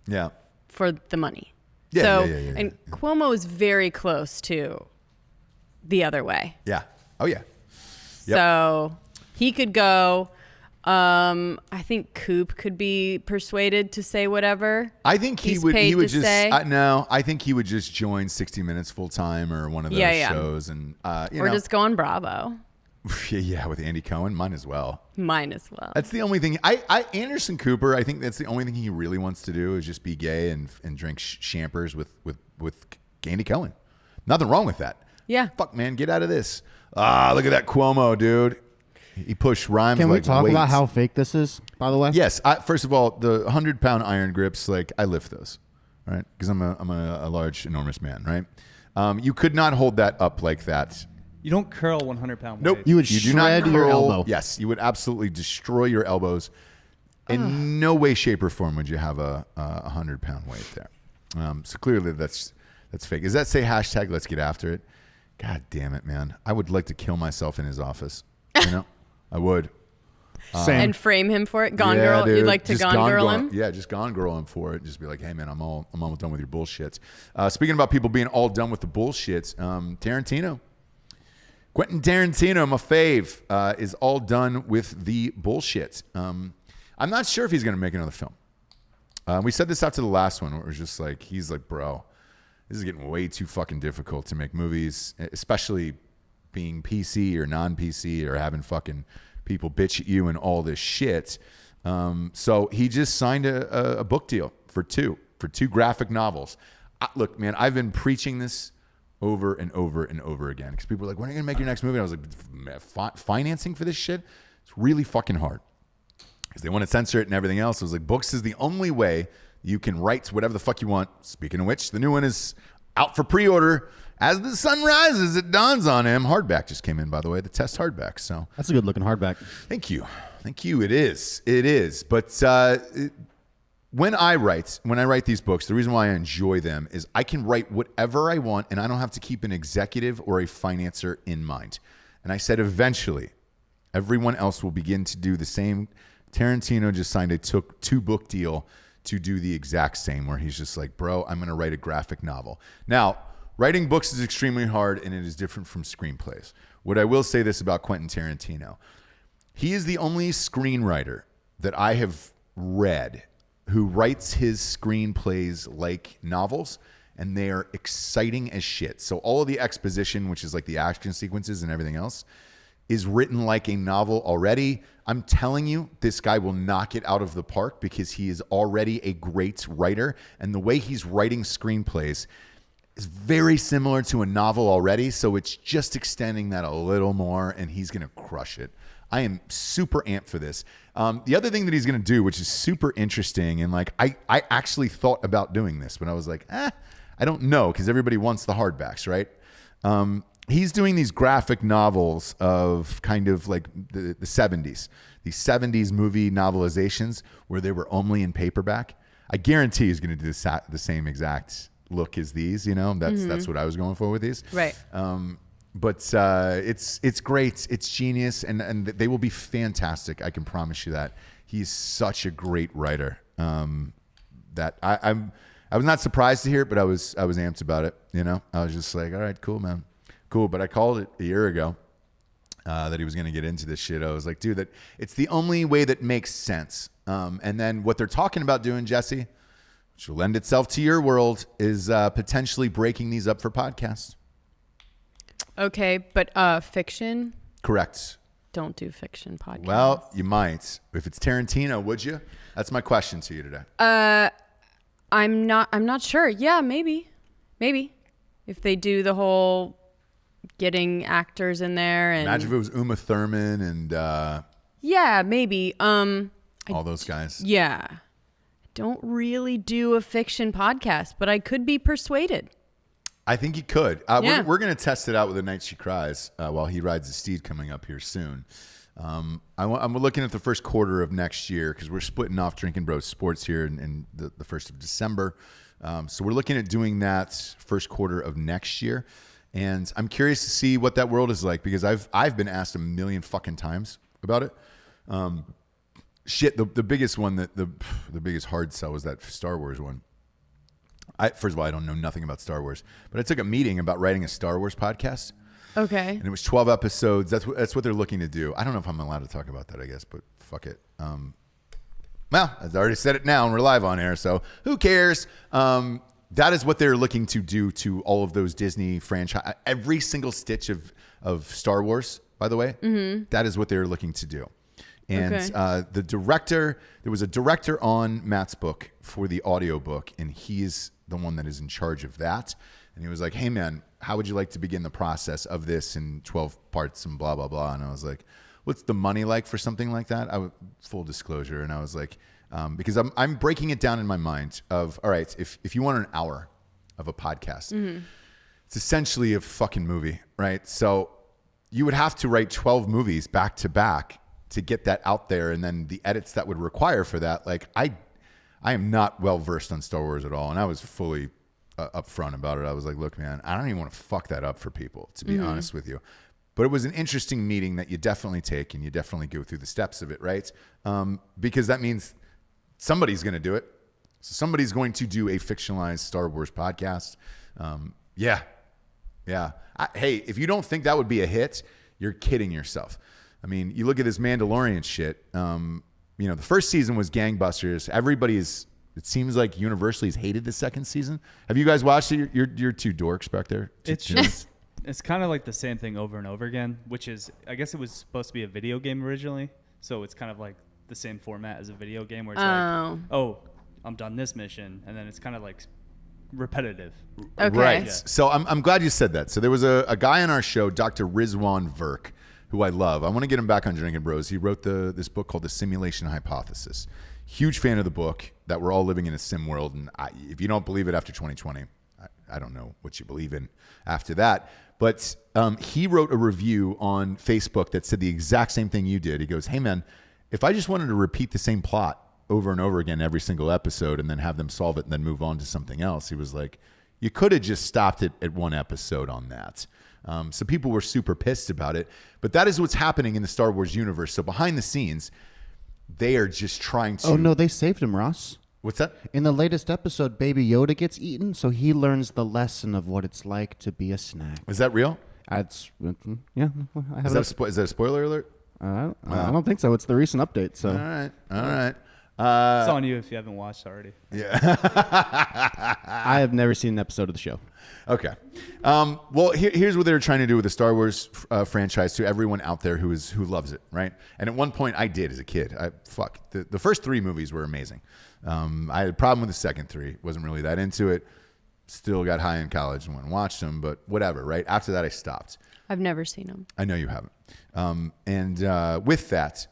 Yeah. for the money. Yeah, And Cuomo is very close to the other way. Yeah. Oh, yeah. Yep. So he could go. I think Coop could be persuaded to say whatever. I think he he's would. paid He would to just. say. No, I think he would just join 60 Minutes full time or one of those shows, and Or just go on Bravo. Yeah, with Andy Cohen, might as well. Mine as well. That's the only thing. Anderson Cooper. I think that's the only thing he really wants to do is just be gay and drink champers with Andy Cohen. Nothing wrong with that. Yeah. Fuck, man, get out of this. Look at that Cuomo, dude. He pushed rhymes. Can we like talk weights. about how fake this is, by the way? Yes. First of all, the 100-pound iron grips, like I lift those, right? Because I'm a large, enormous man, right? You could not hold that up like that. You don't curl 100-pound Nope. weights. You would do not shred your curl. elbow. Yes, you would absolutely destroy your elbows. In no way, shape, or form would you have a 100-pound weight there. So clearly that's fake. Does that say hashtag let's get after it? God damn it, man. I would like to kill myself in his office. You know? I would. Same. And frame him for it. Gone Yeah, girl. dude. You'd like to Just gone girl him? Yeah, just gone girl him for it. Just be like, hey man, I'm almost done with your bullshit. Speaking about people being all done with the bullshit, Tarantino. Quentin Tarantino, my fave, is all done with the bullshit. I'm not sure if he's going to make another film. We said this after the last one where it was just like, he's like, bro, this is getting way too fucking difficult to make movies, especially being PC or non-PC or having fucking people bitch at you and all this shit. So he just signed a book deal for two graphic novels. Look, man, I've been preaching this over and over and over again because people are like, when are you going to make your next movie? And I was like, financing for this shit? It's really fucking hard because they want to censor it and everything else. I was like, books is the only way you can write whatever the fuck you want. Speaking of which, the new one is out for pre-order. As the sun rises, it dawns on him. Hardback just came in, by the way, the test hardback. So That's a good looking hardback. Thank you. It is. But when I write these books, the reason why I enjoy them is I can write whatever I want, and I don't have to keep an executive or a financer in mind. And I said eventually, everyone else will begin to do the same. Tarantino just signed a 2-book deal to do the exact same, where he's just like, bro, I'm going to write a graphic novel. Now, writing books is extremely hard, and it is different from screenplays. What I will say this about Quentin Tarantino. He is the only screenwriter that I have read who writes his screenplays like novels, and they are exciting as shit. So all of the exposition, which is like the action sequences and everything else, is written like a novel already. I'm telling you, this guy will knock it out of the park because he is already a great writer, and the way he's writing screenplays is very similar to a novel already, so it's just extending that a little more, and he's going to crush it. I am super amped for this. The other thing that he's going to do, which is super interesting, and like I actually thought about doing this, but I was like, I don't know, because everybody wants the hardbacks, right? He's doing these graphic novels of kind of like the 70s, these 70s movie novelizations where they were only in paperback. I guarantee he's going to do the same exact look as these, you know? That's what I was going for with these. Right. But it's great. It's genius, and they will be fantastic. I can promise you that. He's such a great writer. That I was not surprised to hear it, but I was amped about it. You know, I was just like, all right, cool, man, cool. But I called it a year ago that he was going to get into this shit. I was like, dude, that it's the only way that makes sense. And then what they're talking about doing, Jesse, which will lend itself to your world, is potentially breaking these up for podcasts. Okay, but fiction? Correct. Don't do fiction podcasts. Well, you might. If it's Tarantino, would you? That's my question to you today. I'm not sure. Yeah, maybe. If they do the whole getting actors in there and Imagine if it was Uma Thurman and yeah, maybe. all those guys. Yeah. I don't really do a fiction podcast, but I could be persuaded. I think you could. Yeah. We're going to test it out with The Night She Cries while he rides his steed coming up here soon. I'm looking at the first quarter of next year because we're splitting off Drinkin Bros Sports here in the 1st of December. So we're looking at doing that first quarter of next year. And I'm curious to see what that world is like because I've been asked a million fucking times about it. The biggest one the biggest hard sell was that Star Wars one. First of all, I don't know nothing about Star Wars, but I took a meeting about writing a Star Wars podcast. Okay. And it was 12 episodes. That's what they're looking to do. I don't know if I'm allowed to talk about that, I guess, but fuck it. Well, as I already said it now and we're live on air, so who cares? That is what they're looking to do to all of those Disney franchise. Every single stitch of Star Wars, by the way, that is what they're looking to do. And the director, there was a director on Matt's book for the audiobook, and he's the one that is in charge of that. And he was like, hey, man, how would you like to begin the process of this in 12 parts and blah, blah, blah. And I was like, what's the money like for something like that? Full disclosure. And I was like, because I'm breaking it down in my mind of, all right, if you want an hour of a podcast, it's essentially a fucking movie, right? So you would have to write 12 movies back to back to get that out there. And then the edits that would require for that, like I am not well versed on Star Wars at all. And I was fully upfront about it. I was like, look, man, I don't even want to fuck that up for people, to be honest with you. But it was an interesting meeting that you definitely take and you definitely go through the steps of it, right? Because that means somebody's going to do it. So somebody's going to do a fictionalized Star Wars podcast. Yeah. Hey, if you don't think that would be a hit, you're kidding yourself. I mean, you look at this Mandalorian shit. The first season was gangbusters. It seems like universally has hated the second season. Have you guys watched it? You're two dorks back there. It's kind of like the same thing over and over again, which is, I guess it was supposed to be a video game originally. So it's kind of like the same format as a video game where it's like, oh, I'm done this mission. And then it's kind of like repetitive. Okay. Right. Yeah. So I'm glad you said that. So there was a guy on our show, Dr. Rizwan Virk, who I love. I want to get him back on Drinkin Bros. He wrote this book called The Simulation Hypothesis. Huge fan of the book, that we're all living in a sim world. And if you don't believe it after 2020, I don't know what you believe in after that. But he wrote a review on Facebook that said the exact same thing you did. He goes, hey, man, if I just wanted to repeat the same plot over and over again every single episode and then have them solve it and then move on to something else, he was like, you could have just stopped it at one episode on that. So people were super pissed about it. But that is what's happening in the Star Wars universe. So behind the scenes, they are just trying to... Oh, no, they saved him, Ross. What's that? In the latest episode, Baby Yoda gets eaten, so he learns the lesson of what it's like to be a snack. Is that real? Yeah, I have Is that a spoiler alert? I don't think so. It's the recent update. So All right. It's on you if you haven't watched already. Yeah. I have never seen an episode of the show. Okay. Well, here's what they were trying to do with the Star Wars franchise to everyone out there who loves it, right? And at one point, I did as a kid. The first 3 movies were amazing. I had a problem with the second 3. Wasn't really that into it. Still got high in college and went and watched them, but whatever, right? After that, I stopped. I've never seen them. I know you haven't. And with that,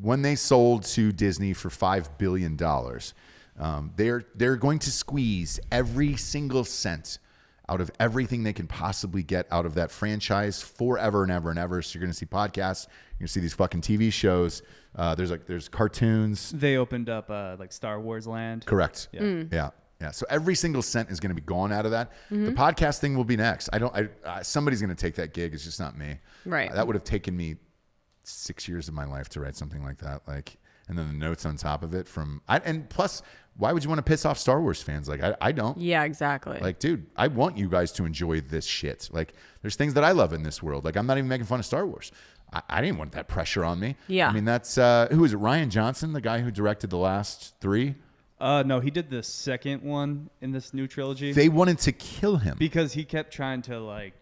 when they sold to Disney for $5 billion, they're going to squeeze every single cent out of everything they can possibly get out of that franchise forever and ever and ever. So you're going to see podcasts, you're going to see these fucking TV shows. There's cartoons. They opened up like Star Wars Land. Correct. Yeah. Yeah. Yeah. So every single cent is going to be gone out of that. The podcast thing will be next. Somebody's going to take that gig. It's just not me. Right. That would have taken me 6 years of my life to write something like that. And then the notes on top of it and plus, why would you want to piss off Star Wars fans? I don't. Yeah, exactly. Dude, I want you guys to enjoy this shit. There's things that I love in this world. I'm not even making fun of Star Wars. I didn't want that pressure on me. Yeah. I mean, that's, who is it? Ryan Johnson, the guy who directed the last 3? No, he did the second one in this new trilogy. They wanted to kill him. Because he kept trying to,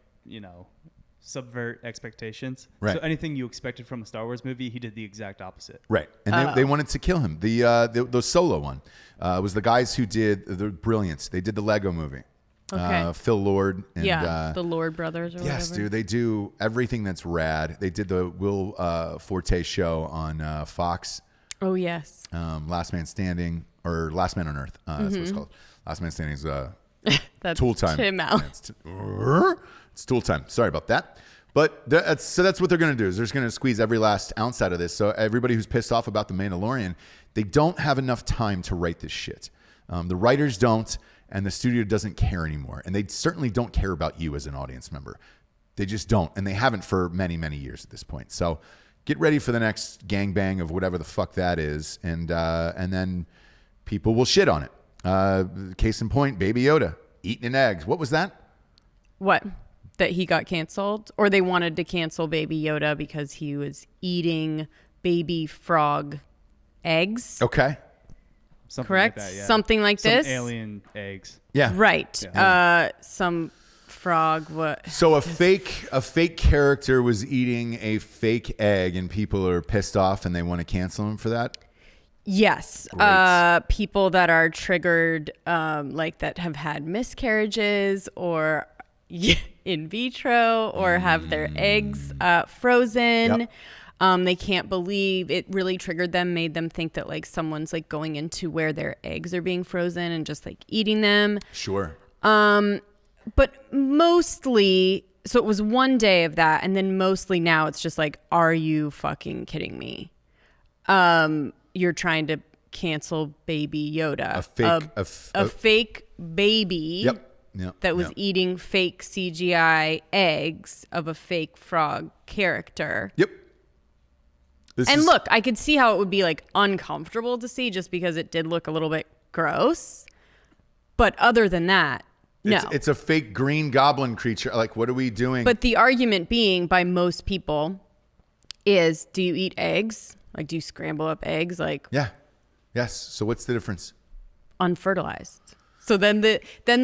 subvert expectations. Right. So anything you expected from a Star Wars movie, he did the exact opposite. Right. And they wanted to kill him. The solo one was the guys who did the Brilliance. They did the Lego movie. Okay. Phil Lord. And, the Lord brothers or yes, whatever. dude. They do everything that's rad. They did the Will Forte show on Fox. Oh, yes. Last Man Standing, or Last Man on Earth. That's what it's called. Last Man Standing is That's Tool Time. Tim Allen. It's Tool Time. Sorry about that. But that's what they're going to do is they're just going to squeeze every last ounce out of this. So everybody who's pissed off about The Mandalorian, they don't have enough time to write this shit. The writers don't, and the studio doesn't care anymore. And they certainly don't care about you as an audience member. They just don't. And they haven't for many, many years at this point. So get ready for the next gangbang of whatever the fuck that is. And then people will shit on it. Case in point, Baby Yoda eating an egg. What was that? What? That he got canceled? Or they wanted to cancel Baby Yoda because he was eating baby frog eggs? Okay. Something Correct? Like that, yeah. Something like Some this? alien eggs. Yeah. Right. Yeah. Some frog. What? So a fake character was eating a fake egg, and people are pissed off, and they want to cancel him for that. Yes. Great. People that are triggered, that have had miscarriages or in vitro or have their eggs frozen. Yep. They can't believe it really triggered them, made them think that someone's going into where their eggs are being frozen and just eating them. Sure. But mostly, so it was one day of that. And then mostly now it's just are you fucking kidding me? You're trying to cancel Baby Yoda. A fake baby. Yep. That was eating fake CGI eggs of a fake frog character. Yep. Look, I could see how it would be uncomfortable to see just because it did look a little bit gross. But other than that, no. It's a fake green goblin creature. What are we doing? But the argument being by most people is, do you eat eggs? Do you scramble up eggs? Yeah. Yes. So what's the difference? Unfertilized. So then the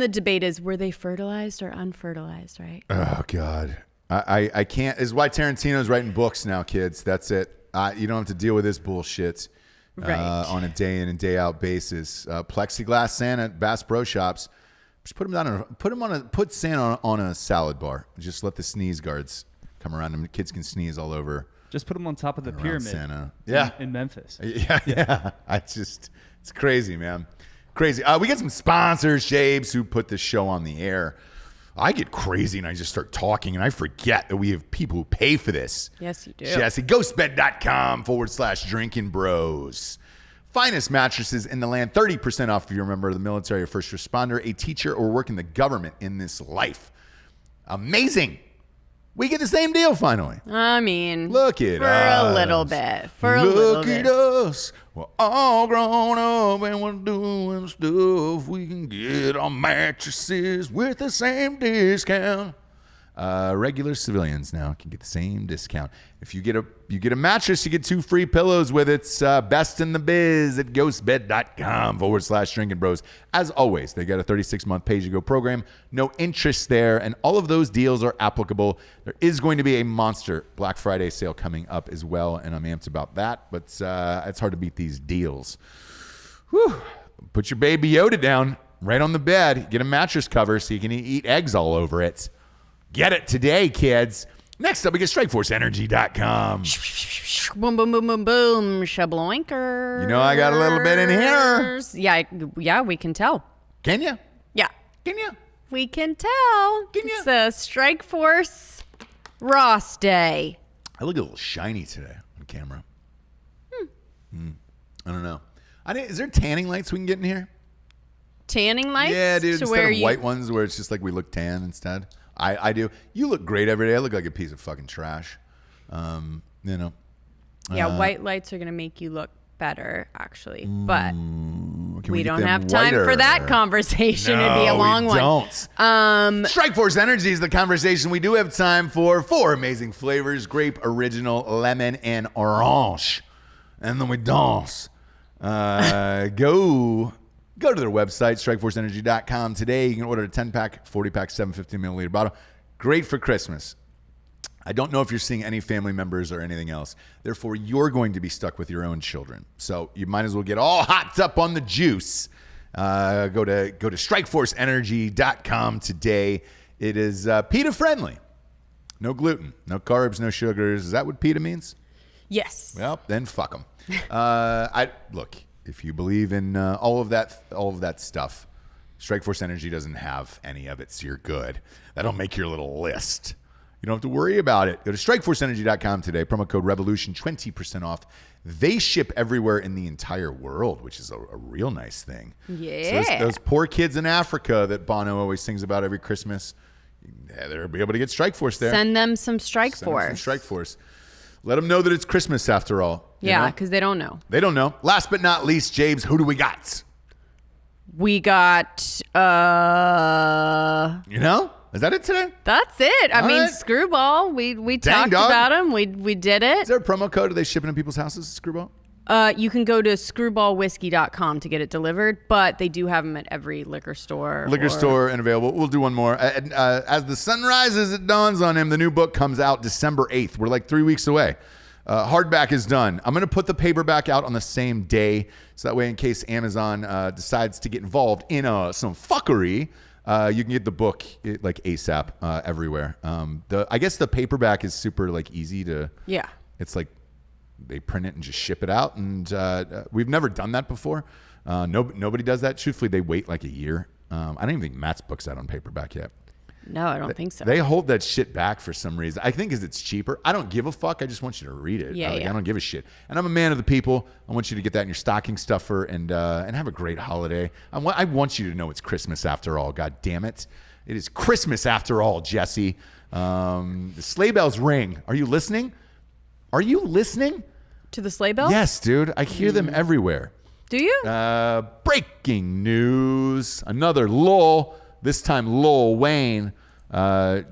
debate is, were they fertilized or unfertilized, right? Oh, God. I can't. This is why Tarantino's writing books now, kids. That's it. You don't have to deal with this bullshit Right. On a day in and day out basis. Plexiglass Santa at Bass Pro Shops. Just put Santa on a salad bar. Just let the sneeze guards come around him. Kids can sneeze all over. Just put them on top of the around pyramid. Santa. Yeah. In Memphis. Yeah. It's crazy, man. Crazy. We get some sponsors, Shabes, who put this show on the air. I get crazy and I just start talking and I forget that we have people who pay for this. Yes, you do. Jessie, ghostbed.com/Drinkin Bros. Finest mattresses in the land. 30% off if you're a member of the military or first responder, a teacher, or work in the government in this life. Amazing. We get the same deal finally. I mean, Look at for us. a little bit. Look at us. We're all grown up and we're doing stuff. We can get our mattresses with the same discount. Regular civilians now can get the same discount. If you get a mattress, you get 2 free pillows with it. It's best in the biz at ghostbed.com/Drinkin Bros. As always, they got a 36-month pay-as-you-go program. No interest there, and all of those deals are applicable. There is going to be a monster Black Friday sale coming up as well, and I'm amped about that, but it's hard to beat these deals. Whew. Put your Baby Yoda down right on the bed. Get a mattress cover so you can eat eggs all over it. Get it today, kids. Next up, we get StrikeForceEnergy.com. Boom, boom, boom, boom, boom. Shabloinker. You know I got a little bit in here. Yeah, we can tell. Can you? Yeah. Can you? We can tell. Can ya? It's a Strike Force Ross Day. I look a little shiny today on camera. I don't know. Is there tanning lights we can get in here? tanning lights. Yeah, dude. To Instead where of white ones where it's just like we look tan instead. I do. You look great every day. I look like a piece of fucking trash. You know. Yeah, white lights are gonna make you look better, actually. But Can we get don't them have time for that whiter? conversation. It'd be a long we one. Don't. Strikeforce Energy is the conversation we do have time for. 4 amazing flavors: grape, original, lemon, and orange. And then we dance. Go to their website, strikeforceenergy.com today. You can order a 10-pack, 40-pack, 750-milliliter bottle. Great for Christmas. I don't know if you're seeing any family members or anything else. Therefore, you're going to be stuck with your own children. So you might as well get all hopped up on the juice. Go to strikeforceenergy.com today. It is PETA friendly. No gluten, no carbs, no sugars. Is that what PETA means? Yes. Well, then fuck them. Look, if you believe in all of that stuff, Strikeforce Energy doesn't have any of it, so you're good. That'll make your little list. You don't have to worry about it. Go to strikeforceenergy.com today. Promo code REVOLUTION, 20% off. They ship everywhere in the entire world, which is a real nice thing. Yeah. So those poor kids in Africa that Bono always sings about every Christmas, they'll be able to get Strikeforce there. Send them some Strikeforce. Strikeforce. Let them know that it's Christmas after all. Yeah, because they don't know. They don't know. Last but not least, James, who do we got? We got, You know? Is that it today? that's it. I mean, right. Screwball. We Dang, talked dog. about him. We did it. Is there a promo code? Are they shipping in people's houses, Screwball? You can go to screwballwhiskey.com to get it delivered, but they do have them at every liquor store. Store and available. We'll do one more. As the sun rises, it dawns on him. The new book comes out December 8th. We're like 3 weeks away. Hardback is done. I'm going to put the paperback out on the same day. So that way, in case Amazon decides to get involved in some fuckery, you can get the book like ASAP everywhere. I guess the paperback is super like easy to. Yeah. It's like they print it and just ship it out, and we've never done that before. Nobody does that. Truthfully, they wait like a year. I don't even think Matt's book's out on paperback yet. No, I don't think so. They hold that shit back for some reason. I think because it's cheaper. I don't give a fuck. I just want you to read it. Yeah, I don't give a shit. And I'm a man of the people. I want you to get that in your stocking stuffer and have a great holiday. I want you to know it's Christmas after all. God damn it. It is Christmas after all, Jessie. The sleigh bells ring. Are you listening? Are you listening? To the sleigh bells? Yes, dude. I hear them everywhere. Do you? Breaking news. Another Lil. This time, Lil Wayne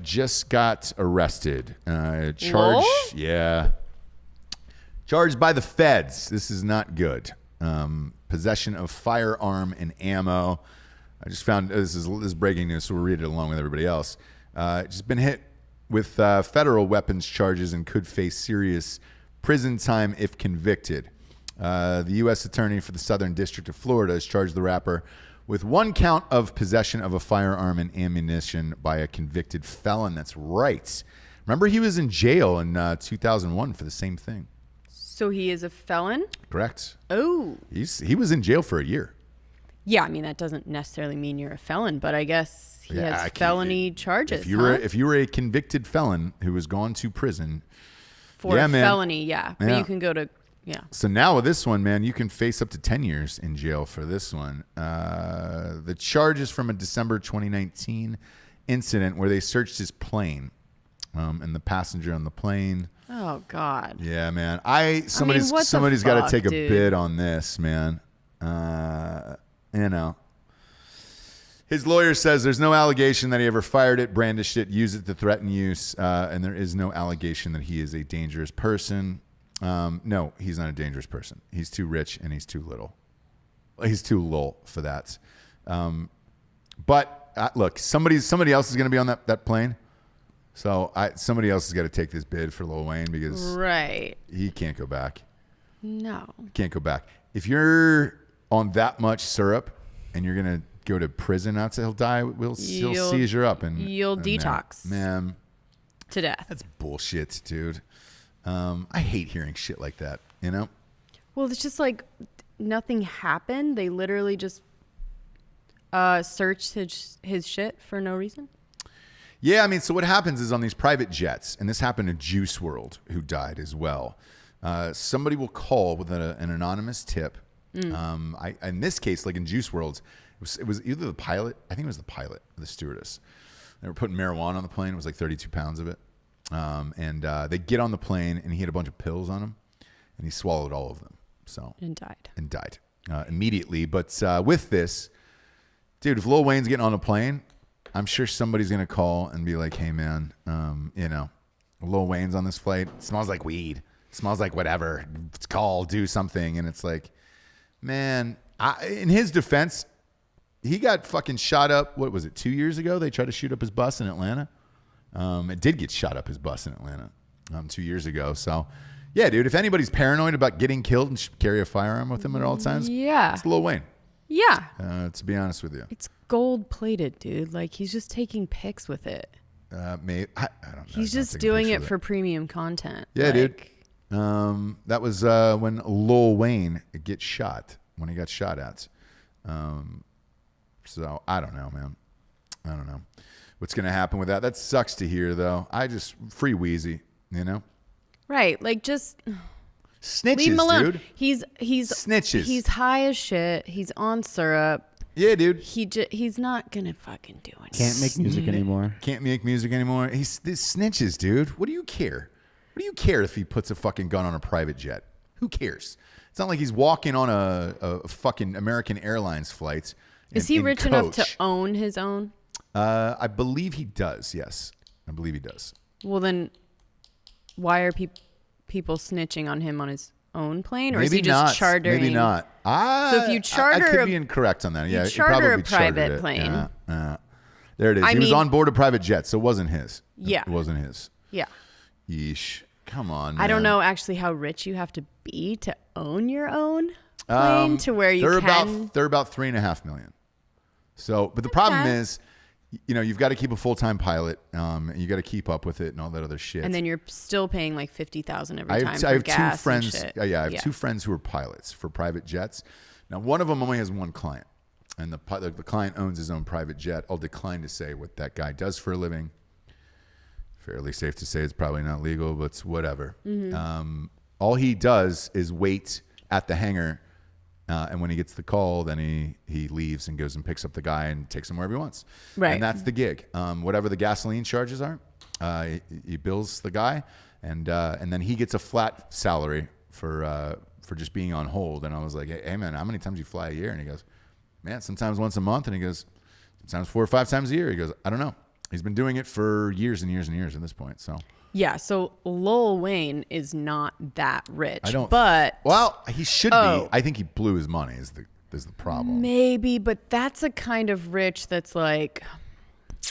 just got arrested. Charged, Lil? yeah. Charged by the feds. This is not good. Possession of firearm and ammo. I just found this is breaking news, so we'll read it along with everybody else. Just been hit with federal weapons charges and could face serious prison time if convicted. The U.S. Attorney for the Southern District of Florida has charged the rapper with 1 count of possession of a firearm and ammunition by a convicted felon. That's right. Remember, he was in jail in 2001 for the same thing. So he is a felon? Correct. Oh. He was in jail for a year. Yeah, I mean, that doesn't necessarily mean you're a felon, but I guess he has felony charges. If you were a convicted felon who has gone to prison. For yeah, a man. felony, yeah. But you can go to, yeah. So now with this one, man, you can face up to 10 years in jail for this one. The charge is from a December 2019 incident where they searched his plane and the passenger on the plane. Oh, God. Yeah, man. what the Somebody's got to fuck, take a dude? bid on this, man. You know. His lawyer says there's no allegation that he ever fired it, brandished it, used it to threaten use, and there is no allegation that he is a dangerous person. No, he's not a dangerous person. He's too rich and he's too little. He's too little for that. But look, somebody else is going to be on that plane. So somebody else has got to take this bid for Lil Wayne because Right. he can't go back. No. Can't go back. If you're on that much syrup and you're going to go to prison outside, he'll die. He'll seize you up and you'll detox. Man, To death. that's bullshit, dude. I hate hearing shit like that, you know? Well, it's just like nothing happened. They literally just searched his shit for no reason. Yeah, I mean, so what happens is on these private jets, and this happened to Juice WRLD, who died as well. Somebody will call with an anonymous tip In this case, like in Juice World, it was either the pilot. I think it was the pilot or the stewardess. They were putting marijuana on the plane. It was like 32 pounds of it. And they get on the plane, and he had a bunch of pills on him, and he swallowed all of them. So And died. Immediately. But with this, dude, if Lil Wayne's getting on a plane, I'm sure somebody's gonna call and be like, "Hey, man, Lil Wayne's on this flight. It smells like weed. It smells like whatever. It's call, do something." And it's like, man, in his defense, he got fucking shot up. What was it? 2 years ago, they tried to shoot up his bus in Atlanta. It did get shot up, his bus in Atlanta 2 years ago. So, yeah, dude, if anybody's paranoid about getting killed and carry a firearm with him at all times, it's Lil Wayne. Yeah. To be honest with you. It's gold plated, dude. Like, he's just taking pics with it. I don't know. He's just doing it for premium content. Yeah, dude. That was when Lil Wayne gets shot, when he got shot at. So, I don't know, man. I don't know what's going to happen with that. That sucks to hear, though. Free Wheezy, you know? Right. Like, just snitches, leave him alone. dude. He's snitches. He's high as shit. He's on syrup. Yeah, dude. He's not going to fucking do anything. Can't make music anymore. Can't make music anymore. He's snitches, dude. What do you care? What do you care if he puts a fucking gun on a private jet? Who cares? It's not like he's walking on a fucking American Airlines flight. Is he rich enough to own his own? I believe he does, yes. I believe he does. Well, then why are people snitching on him on his own plane? Or Maybe is he just not. chartering? Maybe not. So if you charter I could be incorrect on that. Yeah, you charter a chartered private it. plane. There it is. He was on board a private jet, so it wasn't his. Yeah. It wasn't his. Yeah. Yeesh. Come on, man. I don't know actually how rich you have to be to own your own plane to where you can. They're about $3.5 million. So, but the problem is, you've got to keep a full-time pilot. You got to keep up with it and all that other shit. And then you're still paying like $50,000 every time. I have gas two friends. And shit. I have two friends who are pilots for private jets. Now, one of them only has one client, and the client owns his own private jet. I'll decline to say what that guy does for a living. Fairly safe to say it's probably not legal, but it's whatever. Mm-hmm. All he does is wait at the hangar. And when he gets the call, then he leaves and goes and picks up the guy and takes him wherever he wants. Right. And that's the gig. Whatever the gasoline charges are, he bills the guy, and then he gets a flat salary for just being on hold. And I was like, hey man, how many times do you fly a year? And he goes, man, sometimes once a month. And he goes, sometimes 4 or 5 times a year. He goes, I don't know. He's been doing it for years and years and years at this point. So. Yeah, so Lil Wayne is not that rich. Well, he should be. I think he blew his money is the problem. Maybe, but that's a kind of rich that's like.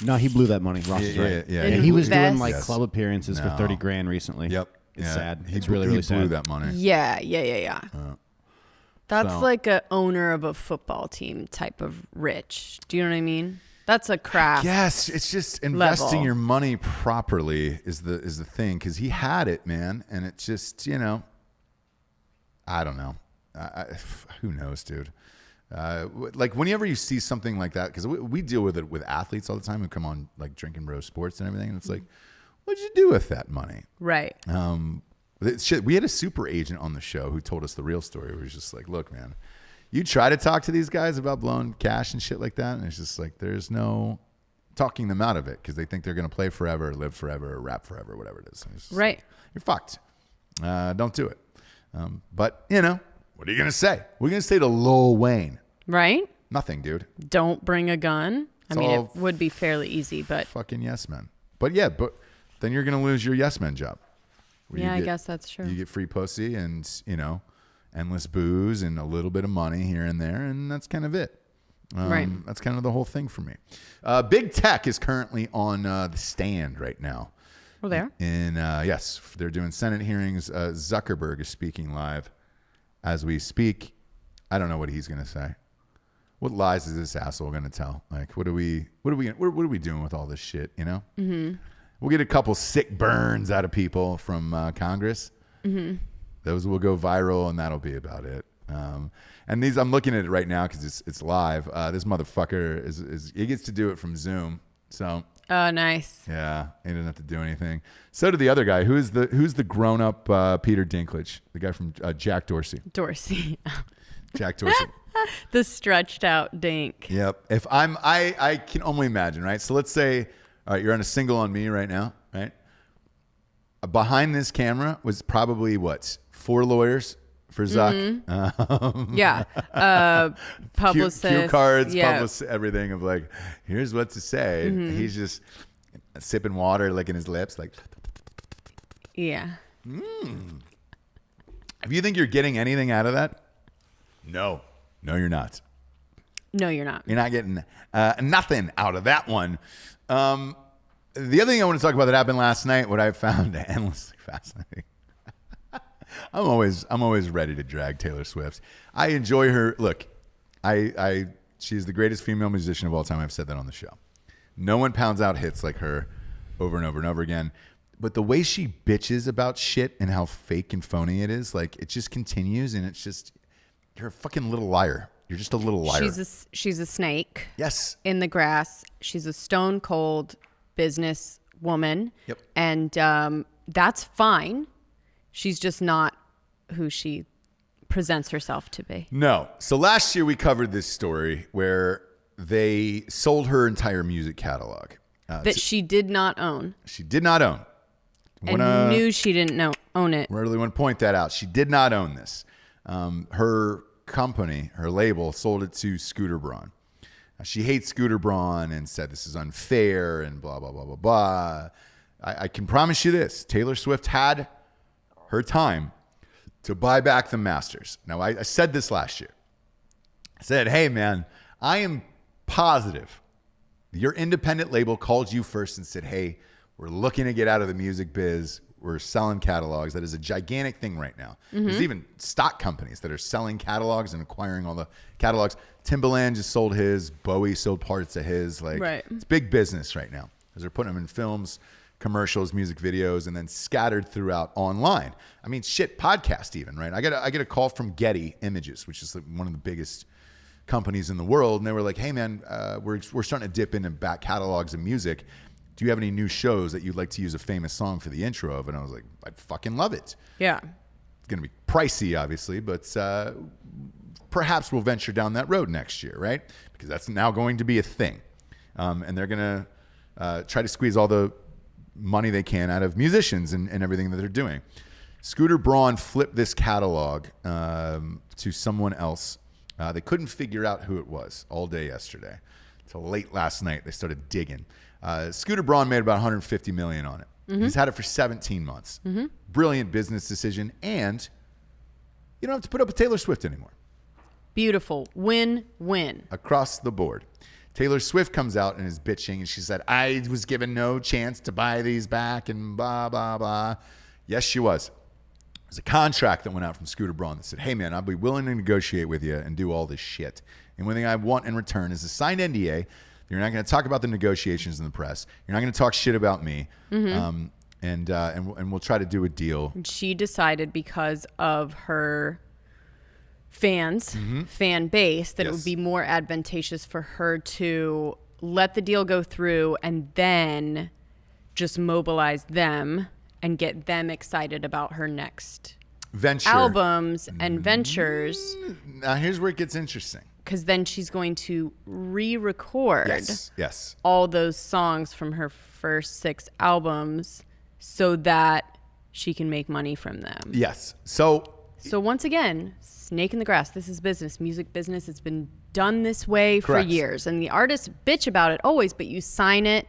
No, he blew that money. Ross is right. Yeah. And he was doing Yes. club appearances for $30,000 recently. Yep. It's sad. He It's really sad. blew that money. Yeah. That's So- like a owner of a football team type of rich. Do you know what I mean? That's a craft. Yes, it's just investing level. your money properly is the thing, because he had it, man, and it's just I don't know. Who knows, dude? Like whenever you see something like that, because we deal with it with athletes all the time who come on like Drinkin Bros Sports and everything, and it's like, what'd you do with that money? Right. We had a super agent on the show who told us the real story. Where he's just like, look, man. You try to talk to these guys about blowing cash and shit like that, and it's just like there's no talking them out of it because they think they're going to play forever, live forever, or rap forever, whatever it is. Right. Like, you're fucked. Don't do it. But, what are you going to say? We're going to say to Lil Wayne. Right? Nothing, dude. Don't bring a gun. It's I mean, all it would be fairly easy, but. Fucking yes men. But then you're going to lose your yes men job. Yeah, I guess that's true. You get free pussy and, endless booze and a little bit of money here and there, and that's kind of it. Right. That's kind of the whole thing for me. Big Tech is currently on the stand right now. Oh, there? Yes, they're doing Senate hearings. Zuckerberg is speaking live as we speak. I don't know what he's going to say. What lies is this asshole going to tell? Like, what are we doing with all this shit? Mm-hmm. We'll get a couple sick burns out of people from Congress. Mm-hmm. Those will go viral, and that'll be about it. And these, I'm looking at it right now because it's live. This motherfucker he gets to do it from Zoom. So. Oh, nice. Yeah, he doesn't have to do anything. So did the other guy. Who's the grown up Peter Dinklage, the guy from Jack Dorsey. Dorsey. Jack Dorsey. The stretched out dink. Yep. If I can only imagine, right? So let's say, all right, you're on a single on me right now, right? Behind this camera was probably 4 lawyers for Zuck. Publicist. Cue cards, publicist, everything of like, here's what to say. He's just sipping water, licking his lips, like. Yeah. If you think you're getting anything out of that, no, you're not. No, you're not. You're not getting nothing out of that one. The other thing I want to talk about that happened last night, what I found endlessly fascinating. I'm always ready to drag Taylor Swift. I enjoy her. Look, she's the greatest female musician of all time. I've said that on the show. No one pounds out hits like her over and over and over again. But the way she bitches about shit and how fake and phony it is, like it just continues, and it's just, you're a fucking little liar. You're just a little liar. She's a snake. Yes. In the grass. She's a stone cold business woman. Yep. And that's fine. She's just not who she presents herself to be. No. So last year we covered this story where they sold her entire music catalog. That she did not own. She did not own. And knew she didn't own it. I really want to point that out. She did not own this. Her company, her label, sold it to Scooter Braun. She hates Scooter Braun and said this is unfair and blah, blah, blah, blah, blah. I can promise you this. Taylor Swift had her time to buy back the masters. Now, I said this last year. I said, hey, man, I am positive your independent label called you first and said, hey, we're looking to get out of the music biz. We're selling catalogs. That is a gigantic thing right now. There's even stock companies that are selling catalogs and acquiring all the catalogs. Timbaland just sold his. Bowie sold parts of his. It's big business right now because they're putting them in films, commercials, music videos, and then scattered throughout online. I mean, shit, podcast even, right? I get a call from Getty Images, which is one of the biggest companies in the world, and they were like, hey, man, we're starting to dip into back catalogs of music. Do you have any new shows that you'd like to use a famous song for the intro of? And I was like, I'd fucking love it. Yeah. It's going to be pricey, obviously, but perhaps we'll venture down that road next year, right? Because that's now going to be a thing. And they're going to try to squeeze all the money they can out of musicians and everything that they're doing. Scooter Braun flipped this catalog to someone else. They couldn't figure out who it was all day yesterday. Till late last night, they started digging. Scooter Braun made about $150 million on it. He's had it for 17 months. Brilliant business decision, and you don't have to put up with Taylor Swift anymore. Beautiful. Win-win. Across the board. Taylor Swift comes out and is bitching, and she said, I was given no chance to buy these back and blah, blah, blah. Yes, she was. There's a contract that went out from Scooter Braun that said, hey, man, I'll be willing to negotiate with you and do all this shit. And one thing I want in return is a signed NDA. You're not going to talk about the negotiations in the press. You're not going to talk shit about me. And we'll try to do a deal. She decided because of her fans, fan base, that it would be more advantageous for her to let the deal go through and then just mobilize them and get them excited about her next albums and ventures. Now, here's where it gets interesting. Because then she's going to re-record yes, all those songs from her first 6 albums so that she can make money from them. Yes. So once again, snake in the grass. This is business, music business. It's been done this way for years. And the artists bitch about it always, but you sign it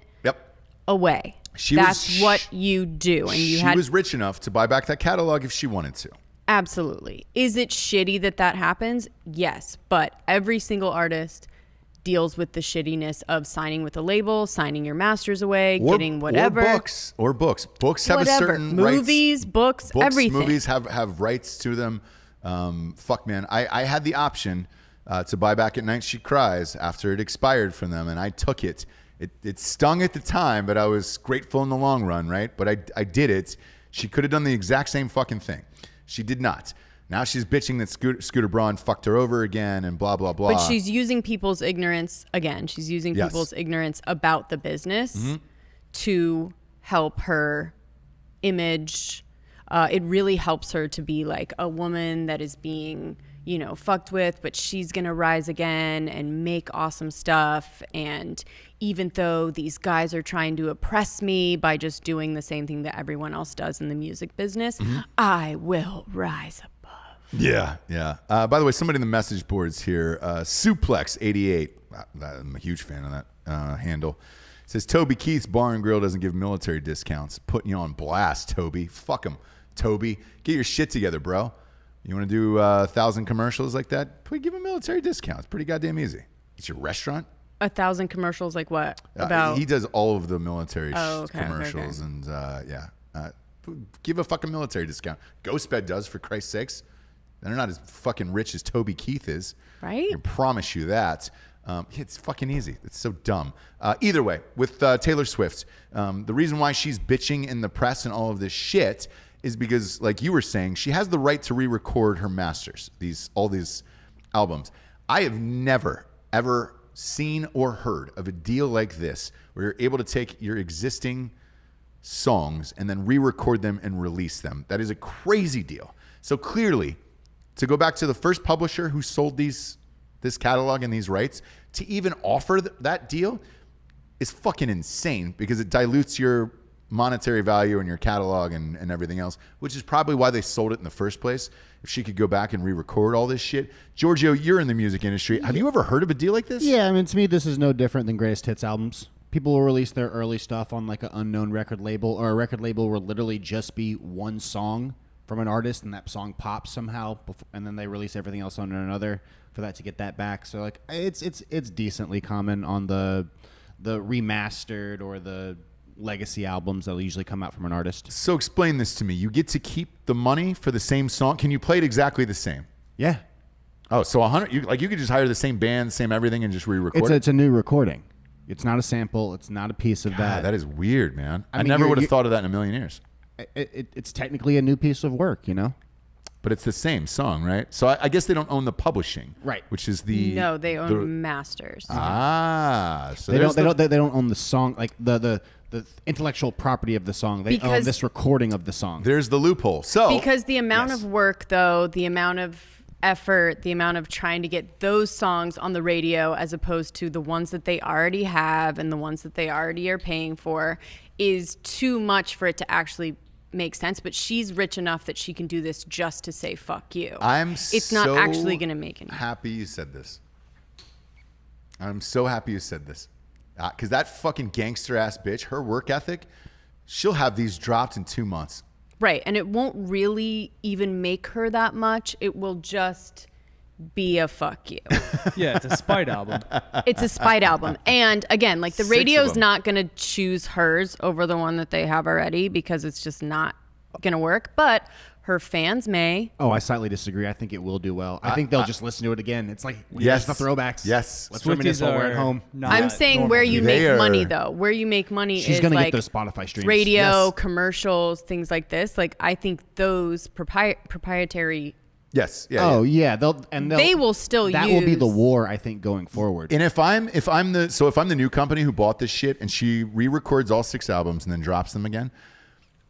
away. That's what you do. And she was rich enough to buy back that catalog if she wanted to. Absolutely. Is it shitty that happens? Yes. But every single artist deals with the shittiness of signing with a label, signing your masters away, getting whatever. Or books. Books have whatever. a certain movies, rights. Books, everything. Movies have rights to them. Fuck, man. I had the option to buy back At Night She Cries after it expired from them, and I took it. It stung at the time, but I was grateful in the long run, right? But I did it. She could have done the exact same fucking thing. She did not. Now she's bitching that Scooter Braun fucked her over again and blah, blah, blah. But she's using people's ignorance, again, she's using people's ignorance about the business to help her image it really helps her to be like a woman that is being, you know, fucked with, but she's gonna rise again and make awesome stuff. And even though these guys are trying to oppress me by just doing the same thing that everyone else does in the music business, I will rise above. Yeah, yeah. By the way, somebody in the message boards here, Suplex88, I'm a huge fan of that handle, says, Toby Keith's Bar and Grill doesn't give military discounts. Putting you on blast, Toby. Fuck him, Toby. Get your shit together, bro. You want to do 1,000 commercials like that? Give him military discounts. Pretty goddamn easy. It's your restaurant. 1,000 commercials, like what? About he does all of the military okay. commercials, and give a fucking military discount. Ghostbed does, for Christ's sakes. They're not as fucking rich as Toby Keith is. Right? I can promise you that. It's fucking easy. It's so dumb. Either way, with Taylor Swift, the reason why she's bitching in the press and all of this shit is because, like you were saying, she has the right to re-record her masters, all these albums. I have never, ever seen or heard of a deal like this where you're able to take your existing songs and then re-record them and release them. That is a crazy deal. So clearly, to go back to the first publisher who sold this catalog and these rights, to even offer that deal is fucking insane, because it dilutes your monetary value and your catalog and everything else, which is probably why they sold it in the first place. If she could go back and re-record all this shit. Giorgio, you're in the music industry. Have you ever heard of a deal like this? Yeah, I mean, to me, this is no different than greatest hits albums. People will release their early stuff on like an unknown record label, or a record label will literally just be one song from an artist, and that song pops somehow, and then they release everything else under another for that to get that back. So like, it's decently common on the remastered or the legacy albums that'll usually come out from an artist. So explain this to me. You get to keep the money for the same song. Can you play it exactly the same? Yeah. Oh, so 100. You could just hire the same band, same everything, and just re-record it. It's a new recording. It's not a sample. It's not a piece of that. That is weird, man. I mean, never would have thought of that in a million years. It's technically a new piece of work, you know? But it's the same song, right? So I guess they don't own the publishing, right? Which is the no, they own masters. So they don't own the song, like the intellectual property of the song. They own this recording of the song. There's the loophole. So because the amount of work, though, the amount of effort, the amount of trying to get those songs on the radio as opposed to the ones that they already have and the ones that they already are paying for, is too much for it to actually make sense. But she's rich enough that she can do this just to say fuck you. It's not actually going to make any. Happy you said this. I'm so happy you said this, because that fucking gangster ass bitch, her work ethic, she'll have these dropped in 2 months. Right, and it won't really even make her that much. It will just be a fuck you. Yeah, it's a spite album. It's a spite album. And again, like the radio's not going to choose hers over the one that they have already, because it's just not going to work. But her fans may. Oh, I slightly disagree. I think it will do well. I think they'll just listen to it again. It's like, yes, the throwbacks. Yes. Let's reminisce while we're at home. I'm saying where you make money, though. Where you make money She's is gonna like get those Spotify streams. Radio, commercials, things like this. Like, I think those proprietary. Yes. Yeah. Oh yeah. They will still use. That will be the war, I think, going forward. And if I'm the new company who bought this shit and she re-records all 6 albums and then drops them again,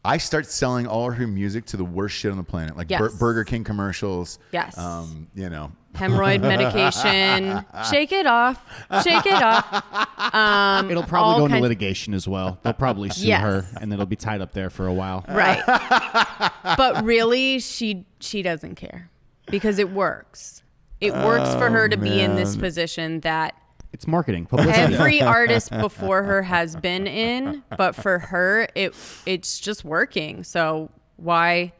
I start selling all her music to the worst shit on the planet, like Burger King commercials. Yes. Hemorrhoid medication. Shake it off. Shake it off. It'll probably go into litigation as well. They'll probably sue her, and it'll be tied up there for a while. Right. But really, she doesn't care, because it works. It works for her to be in this position that it's marketing. Publicity. Every artist before her has been in, but for her, it's just working. So why,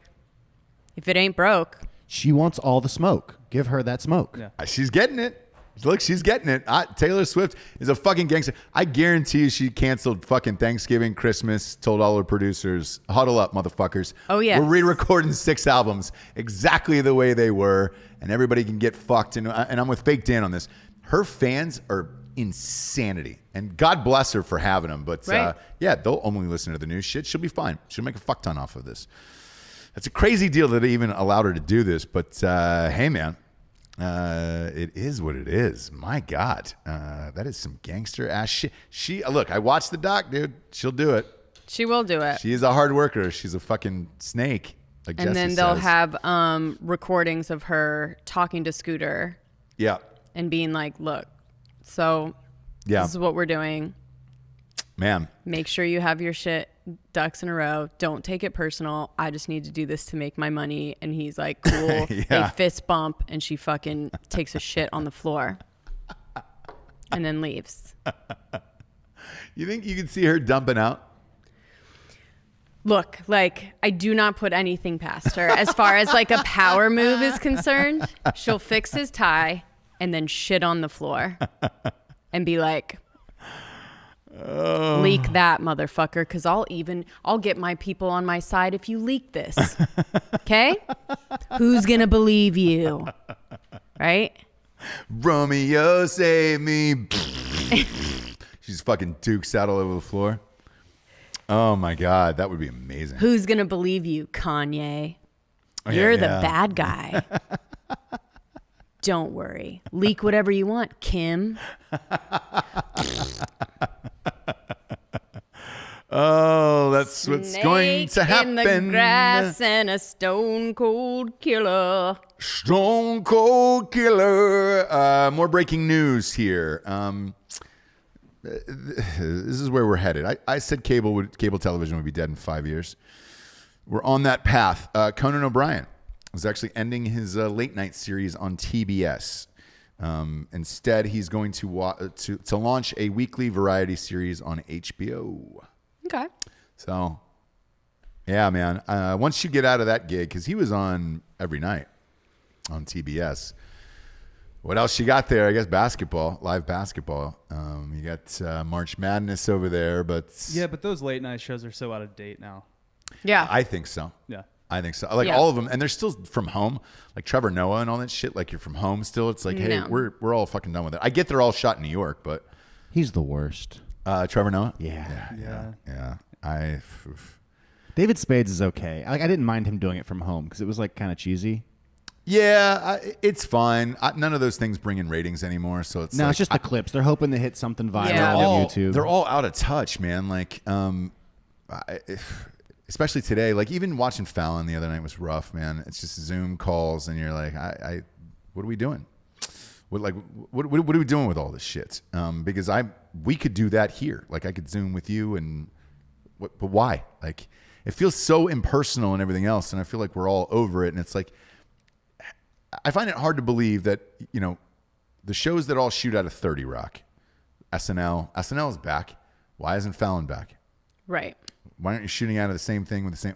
if it ain't broke? She wants all the smoke. Give her that smoke. Yeah. She's getting it. Look, she's getting it. Taylor Swift is a fucking gangster. I guarantee you she canceled fucking Thanksgiving, Christmas, told all her producers, huddle up, motherfuckers. Oh, yeah. We're re-recording 6 albums exactly the way they were, and everybody can get fucked. And I'm with Fake Dan on this. Her fans are insanity, and God bless her for having them. But they'll only listen to the new shit. She'll be fine. She'll make a fuck ton off of this. That's a crazy deal that they even allowed her to do this. But hey, man, it is what it is. My God, that is some gangster ass shit. Look, I watched the doc, dude. She'll do it. She will do it. She is a hard worker. She's a fucking snake. Like And Jessie then they'll says. have recordings of her talking to Scooter Yeah. and being like, look, so Yeah. this is what we're doing. Man. Make sure you have your shit ducks in a row. Don't take it personal. I just need to do this to make my money. And he's like, cool. Yeah. They fist bump and she fucking takes a shit on the floor and then leaves. You think you can see her dumping out? Look, like, I do not put anything past her. As far as like a power move is concerned, she'll fix his tie and then shit on the floor and be like, leak that, motherfucker, because I'll get my people on my side if you leak this. Okay? Who's gonna believe you? Right? Romeo, save me. She's fucking dukes out all over the floor. Oh my God, that would be amazing. Who's gonna believe you, Kanye? Oh, yeah, You're the yeah. bad guy. Don't worry. Leak whatever you want, Kim. Oh, that's what's going to happen. In the grass and a stone cold killer. Stone Cold Killer. More breaking news here. This is where we're headed. I said cable television would be dead in 5 years. We're on that path. Conan O'Brien is actually ending his late night series on TBS. Instead, he's going to launch a weekly variety series on HBO. Okay. So, yeah, man. Once you get out of that gig, because he was on every night on TBS. What else you got there? I guess basketball, live basketball. You got March Madness over there, but Yeah, but those late night shows are so out of date now. Yeah. I think so. Yeah. I think so. Like Yeah. all of them, and they're still from home. Like Trevor Noah and all that shit. Like you're from home still. It's like, hey, No. we're all fucking done with it. I get they're all shot in New York, but He's the worst. Trevor Noah. Yeah. Yeah. David Spades is okay. I didn't mind him doing it from home because it was like kind of cheesy. Yeah, it's fine. None of those things bring in ratings anymore. So it's No, like, it's just the clips. They're hoping to hit something viral Yeah. on YouTube. They're all out of touch, man. Like, especially today. Like even watching Fallon the other night was rough, man. It's just Zoom calls, and you're like, what are we doing? What are we doing with all this shit? Because we could do that here. Like I could Zoom with you, but why? Like it feels so impersonal and everything else, and I feel like we're all over it. And it's like, I find it hard to believe that, the shows that all shoot out of 30 Rock, SNL is back. Why isn't Fallon back? Right. Why aren't you shooting out of the same thing with the same?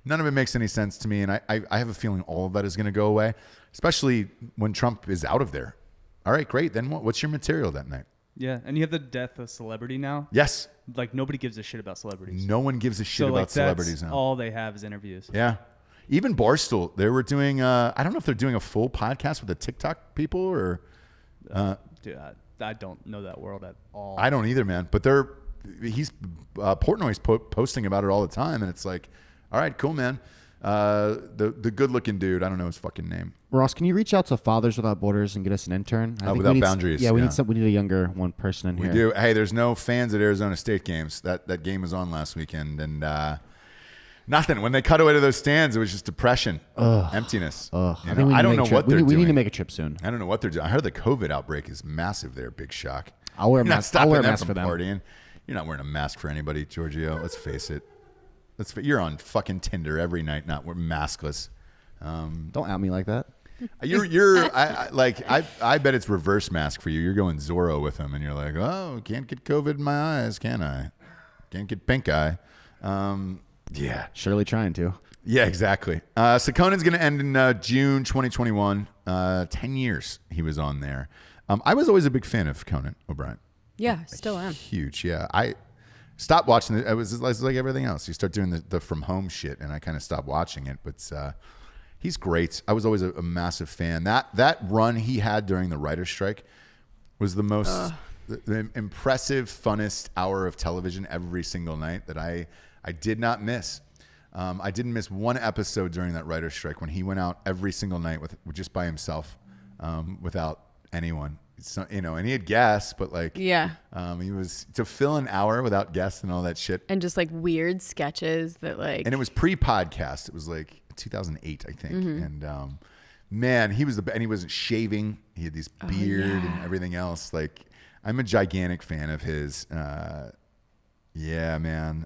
None of it makes any sense to me, and I have a feeling all of that is going to go away, especially when Trump is out of there. All right, great. Then what's your material that night? Yeah, and you have the death of celebrity now. Yes. Like nobody gives a shit about celebrities. No one gives a shit So about like celebrities that's now. all they have is interviews. Yeah. Even Barstool, they were doing, I don't know if they're doing a full podcast with the TikTok people or. Dude, I don't know that world at all. I don't either, man. But Portnoy's posting about it all the time, and it's like, all right, cool, man. The good looking dude, I don't know his fucking name. Ross, can you reach out to Fathers Without Borders and get us an intern? I think Without we need Boundaries, Yeah, we yeah. need a younger one person in We here. do. Hey, there's no fans at Arizona State games. That game was on last weekend, and nothing. When they cut away to those stands, it was just depression, emptiness. I You think know, we need I to don't make know a trip. what they're doing. We need to make a trip soon. I don't know what they're doing. I heard the COVID outbreak is massive there. Big shock. I'll wear a You're not mask. stopping I'll wear a them mask from for them. partying. You're not wearing a mask for anybody, Giorgio. Let's face it. You're on fucking Tinder every night, not we're maskless. Don't out me like that. I bet it's reverse mask for you. You're going Zorro with him, and you're like, oh, can't get COVID in my eyes, can I? Can't get pink eye. Yeah. Surely trying to. Yeah, exactly. So Conan's going to end in June 2021. 10 years he was on there. I was always a big fan of Conan O'Brien. Yeah, still am. Huge, yeah. I stopped watching it. It was like everything else. You start doing the from home shit, and I kind of stopped watching it. But he's great. I was always a massive fan. That run he had during the writer's strike was the most the impressive, funnest hour of television every single night that I did not miss. I didn't miss one episode during that writer's strike when he went out every single night with just by himself, without anyone. So, and he had guests, but Yeah. he was to fill an hour without guests and all that shit. And just like weird sketches that like. And it was pre-podcast. It was like 2008, I think. And man, he was and he wasn't shaving. He had this beard and everything else. Like, I'm a gigantic fan of his. Yeah, man.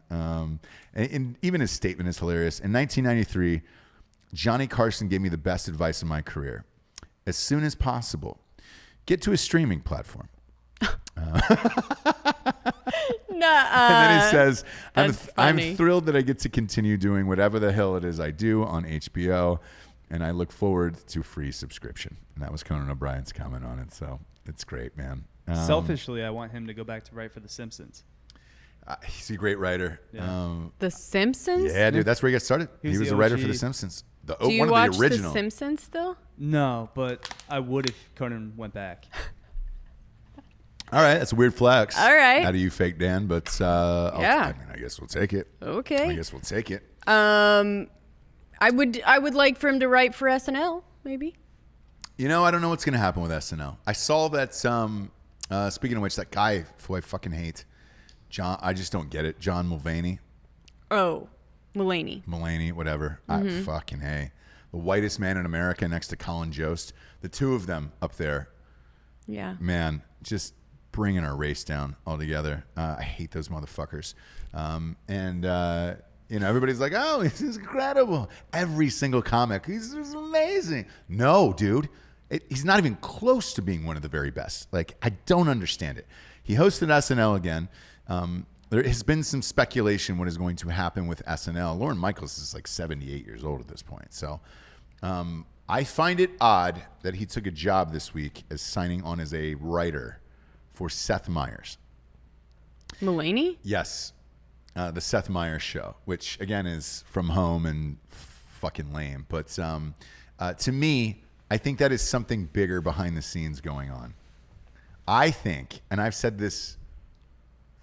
And even his statement is hilarious. In 1993, Johnny Carson gave me the best advice of my career. As soon as possible, get to a streaming platform. And then he says, I'm thrilled that I get to continue doing whatever the hell it is I do on HBO, and I look forward to free subscription. And that was Conan O'Brien's comment on it. So it's great, man. Selfishly, I want him to go back to write for The Simpsons. He's a great writer. Yeah. The Simpsons? Yeah, dude, that's where he got started. He was a writer for The Simpsons. Do you watch The Simpsons still? No, but I would if Conan went back. All right, that's a weird flex. All right. Out of you, fake Dan, but I guess we'll take it. Okay. I guess we'll take it. I would like for him to write for SNL, maybe. You know, I don't know what's going to happen with SNL. I saw that, speaking of which, that guy who I fucking hate, John, I just don't get it. John Mulvaney. Oh, Mulaney, whatever. I fucking hate. The whitest man in America next to Colin Jost. The two of them up there. Yeah. Man, just bringing our race down altogether. I hate those motherfuckers. Everybody's like, oh, this is incredible. Every single comic, he's amazing. No, dude. He's not even close to being one of the very best. Like, I don't understand it. He hosted SNL again. There has been some speculation what is going to happen with SNL. Lorne Michaels is like 78 years old at this point. So I find it odd that he took a job this week as signing on as a writer for Seth Meyers. Mulaney? Yes. The Seth Meyers Show, which, again, is from home and fucking lame. But to me, I think that is something bigger behind the scenes going on. I think, and I've said this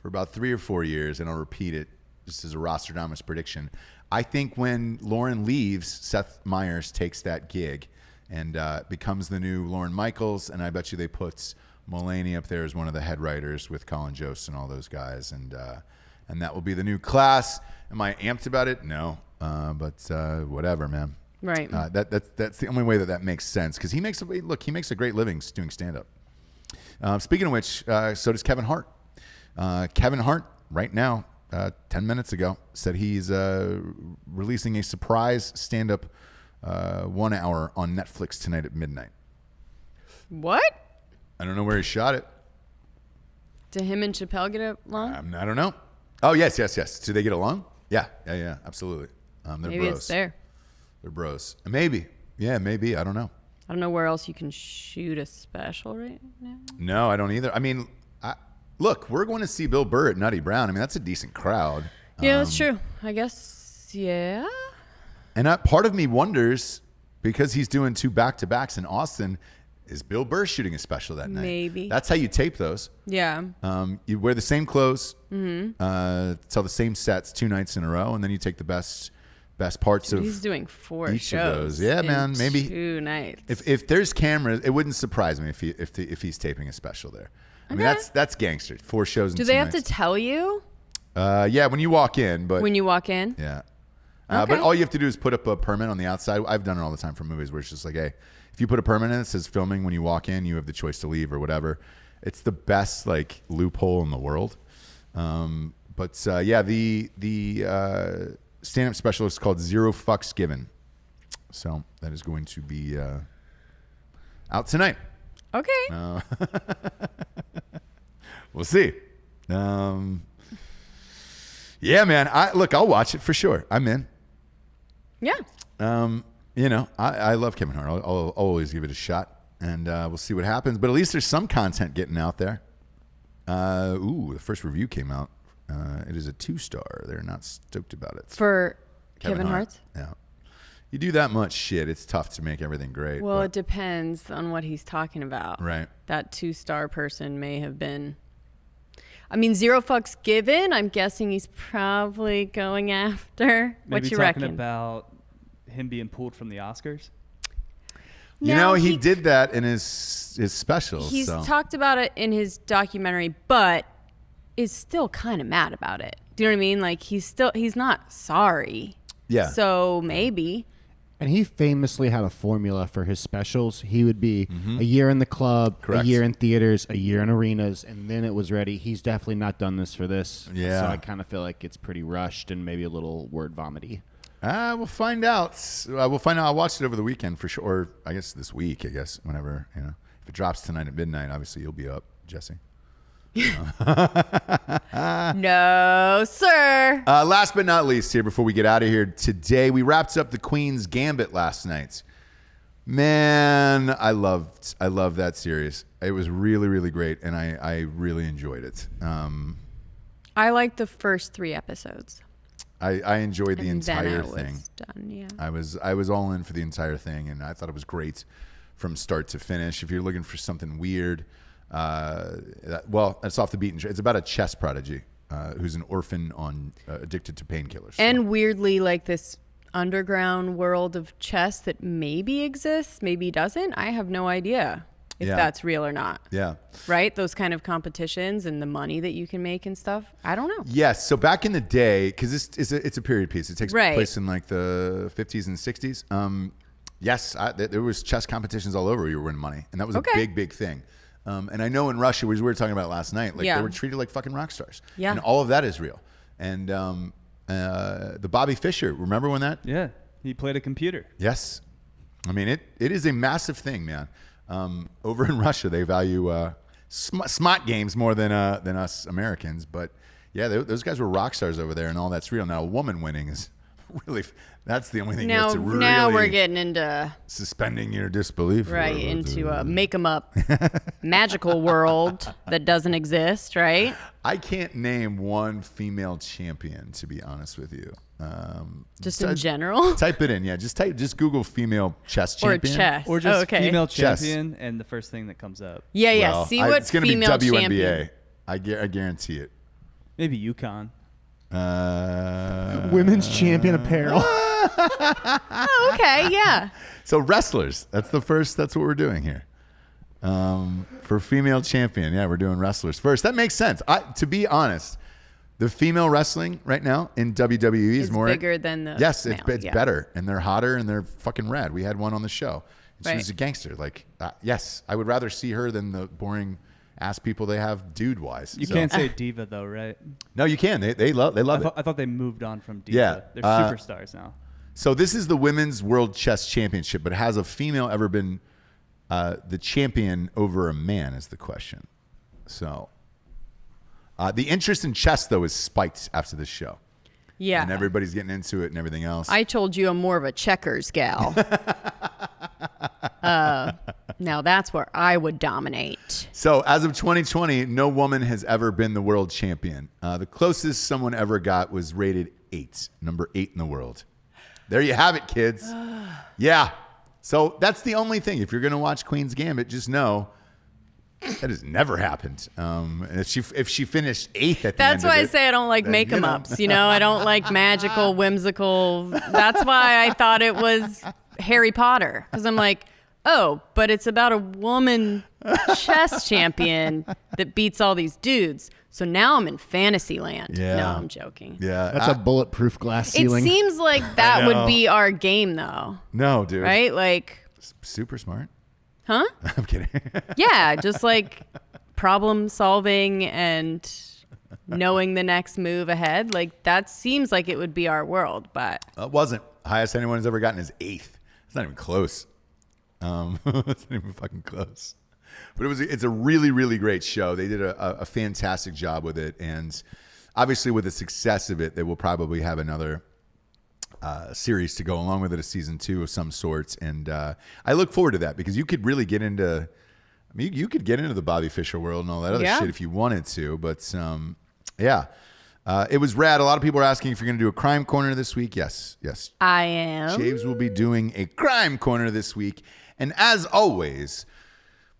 for about 3 or 4 years, and I'll repeat it just as a Rostradamus prediction. I think when Lauren leaves, Seth Meyers takes that gig and becomes the new Lorne Michaels, and I bet you they put Mulaney up there as one of the head writers with Colin Jost and all those guys, and that will be the new class. Am I amped about it? No, but whatever, man. Right. That's the only way that makes sense, because he makes a great living doing stand-up. Speaking of which, so does Kevin Hart. Kevin Hart, right now, 10 minutes ago, said he's releasing a surprise stand-up 1 hour on Netflix tonight at midnight. What? I don't know where he shot it. Did him and Chappelle get along? I don't know. Oh, yes. Do they get along? Yeah, absolutely. They're maybe bros. It's there. They're bros. Maybe. Yeah, maybe. I don't know. I don't know where else you can shoot a special right now. No, I don't either. I mean, look, we're going to see Bill Burr at Nutty Brown. I mean, that's a decent crowd. Yeah, that's true. I guess, yeah. And part of me wonders, because he's doing 2 back-to-backs in Austin, is Bill Burr shooting a special that night? Maybe. That's how you tape those. Yeah. You wear the same clothes, tell the same sets 2 nights in a row, and then you take the best parts of he's doing 4 each shows of those. Yeah, man. Maybe 2 nights. If there's cameras, it wouldn't surprise me if he's taping a special there. I mean, that's gangster. 4 shows. Do they have to tell you? Yeah, when you walk in. But when you walk in. Yeah. Okay. But all you have to do is put up a permit on the outside. I've done it all the time for movies where it's just like, hey, if you put a permit in that says filming when you walk in, you have the choice to leave or whatever. It's the best like loophole in the world. Yeah, the stand-up special is called Zero Fucks Given. So that is going to be out tonight. Okay. We'll see. Yeah, man. I'll watch it for sure. I'm in. Yeah. I love Kevin Hart. I'll always give it a shot, and we'll see what happens. But at least there's some content getting out there. The first review came out. It is a 2-star. They're not stoked about it. For Kevin Hart? Yeah. You do that much shit, it's tough to make everything great. Well, it depends on what he's talking about. Right. That 2-star person may have been. I mean, 0 fucks given. I'm guessing he's probably going after. Maybe what you talking reckon? About him being pulled from the Oscars. He did that in his special. He's talked about it in his documentary, but is still kind of mad about it. Do you know what I mean? Like he's not sorry. Yeah. So maybe. And he famously had a formula for his specials. He would be a year in the club, Correct. a year in theaters, a year in arenas, and then it was ready. He's definitely not done this for this. Yeah. So I kind of feel like it's pretty rushed and maybe a little word vomity. We'll find out. We'll find out. I watched it over the weekend for sure. Or I guess this week, whenever, if it drops tonight at midnight, obviously you'll be up, Jessie. No, sir. Last but not least here, before we get out of here today, we wrapped up the Queen's Gambit last night. Man, I loved that series. It was really, really great, and I really enjoyed it. I liked the first 3 episodes. I enjoyed the And then entire I was thing. done, yeah. I was all in for the entire thing, and I thought it was great from start to finish. If you're looking for something weird, it's off the beaten track. It's about a chess prodigy who's an orphan addicted to painkillers. And weirdly, like this underground world of chess that maybe exists, maybe doesn't. I have no idea if that's real or not. Yeah. Right? Those kind of competitions and the money that you can make and stuff. I don't know. Yes. So back in the day, because it's a period piece. It takes Right. place in like the 50s and 60s. Yes, there was chess competitions all over where you were winning money. And that was a big, big thing. And I know in Russia, we were talking about it last night, like they were treated like fucking rock stars. Yeah. And all of that is real. And the Bobby Fischer, remember when that? Yeah, he played a computer. Yes. I mean, it is a massive thing, man. Over in Russia, they value smart games more than us Americans. But yeah, those guys were rock stars over there, and all that's real. Now, a woman winning is really, that's the only thing you have to really now we're getting into suspending your disbelief. into a make 'em up magical world that doesn't exist, right? I can't name one female champion, to be honest with you. Just in general, Type it in, yeah. Just Google female chess or champion. chess, Or just female Chess. champion and the first thing that comes up. Yeah. Well, See what it's gonna be female WNBA. champion. I guarantee it. Maybe UConn. Women's champion apparel. Oh, okay, yeah. So wrestlers, that's what we're doing here. For female champion, yeah, we're doing wrestlers first. That makes sense. To be honest, the female wrestling right now in WWE is more bigger than the yes, male, it's better, and they're hotter and they're fucking rad. We had one on the show. And she Right. was a gangster. Like, yes, I would rather see her than the boring ass people they have dude wise. You can't say diva though, right? No, you can. They love it. I thought they moved on from diva. Yeah, They're superstars now. So this is the Women's World Chess Championship, but has a female ever been the champion over a man is the question. So the interest in chess, though, is spiked after this show. Yeah. And everybody's getting into it and everything else. I told you I'm more of a checkers gal. Now that's where I would dominate. So as of 2020, no woman has ever been the world champion. The closest someone ever got was rated 8, number 8 in the world. There you have it, kids. Yeah. So that's the only thing. If you're going to watch Queen's Gambit, just know that has never happened. And if she finished 8th at the That's end why of I it, say I don't like then, make 'em ups. You know, I don't like magical, whimsical. That's why I thought it was Harry Potter, because I'm like, oh, but it's about a woman chess champion that beats all these dudes. So now I'm in fantasy land. Yeah. No, I'm joking. Yeah. That's a bulletproof glass ceiling. It seems like that I know. would be our game, though. No, dude. Right? Like, Super smart. huh? I'm kidding. Yeah, just like problem solving and knowing the next move ahead. Like, that seems like it would be our world, but It wasn't. Highest anyone's ever gotten is 8th. It's not even close. It's not even fucking close. But it's a really, really great show. They did a fantastic job with it. And obviously with the success of it, they will probably have another series to go along with it, a season 2 of some sorts. And I look forward to that because you could really get into, I mean, you could get into the Bobby Fischer world and all that other shit if you wanted to. But yeah, it was rad. A lot of people are asking if you're going to do a crime corner this week. Yes. I am. James will be doing a crime corner this week. And as always,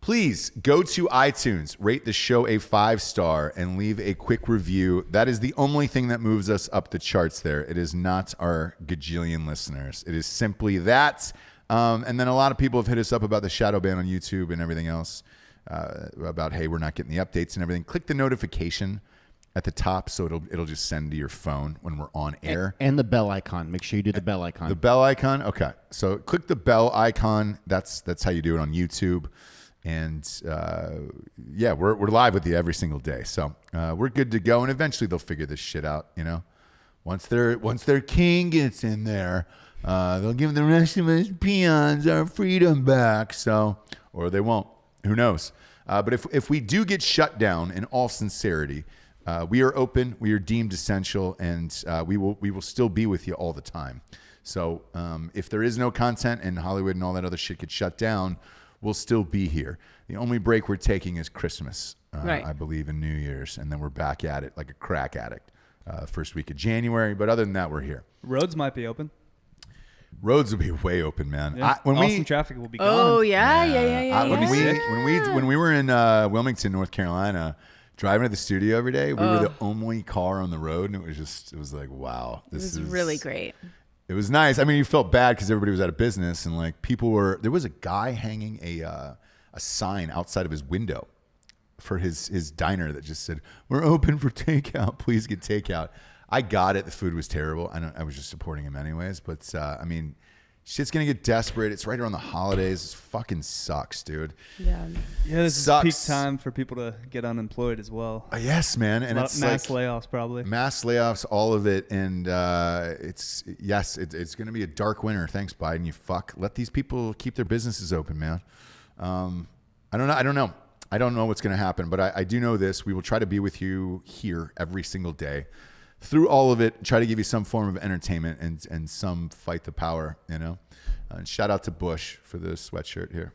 please go to iTunes, rate the show a 5-star, and leave a quick review. That is the only thing that moves us up the charts there. It is not our gajillion listeners. It is simply that. And then a lot of people have hit us up about the shadow ban on YouTube and everything else, about, hey, we're not getting the updates and everything. Click the notification at the top, so it'll just send to your phone when we're on air. And the bell icon. Make sure you do the bell icon. The bell icon. Okay, so click the bell icon. That's how you do it on YouTube. And yeah, we're live with you every single day, so we're good to go. And eventually they'll figure this shit out. You know, once their king gets in there, they'll give the rest of us peons our freedom back. So, or they won't. Who knows? But if we do get shut down, in all sincerity, we are open. We are deemed essential, and we will still be with you all the time. So if there is no content and Hollywood and all that other shit gets shut down, we'll still be here. The only break we're taking is Christmas, right. I believe, and New Year's, and then we're back at it like a crack addict. First week of January, but other than that, we're here. Roads might be open. Roads will be way open, man. Yeah. Austin traffic will be gone. Oh yeah. When we were in Wilmington, North Carolina, driving to the studio every day, we were the only car on the road, and it was like, wow, this is really great. It was nice. I mean, you felt bad because everybody was out of business, and like there was a guy hanging a sign outside of his window for his diner that just said, "We're open for takeout. Please get takeout." I got it. The food was terrible. I was just supporting him anyways. But I mean, shit's gonna get desperate. It's right around the holidays. It fucking sucks, dude. Yeah, this is peak time for people to get unemployed as well. Yes, man. And it's mass layoffs, probably. Mass layoffs, all of it. And it's gonna be a dark winter. Thanks, Biden. You fuck. Let these people keep their businesses open, man. I don't know. I don't know what's gonna happen, but I do know this. We will try to be with you here every single day. Through all of it, try to give you some form of entertainment and some fight the power, you know. And shout out to Bush for the sweatshirt here.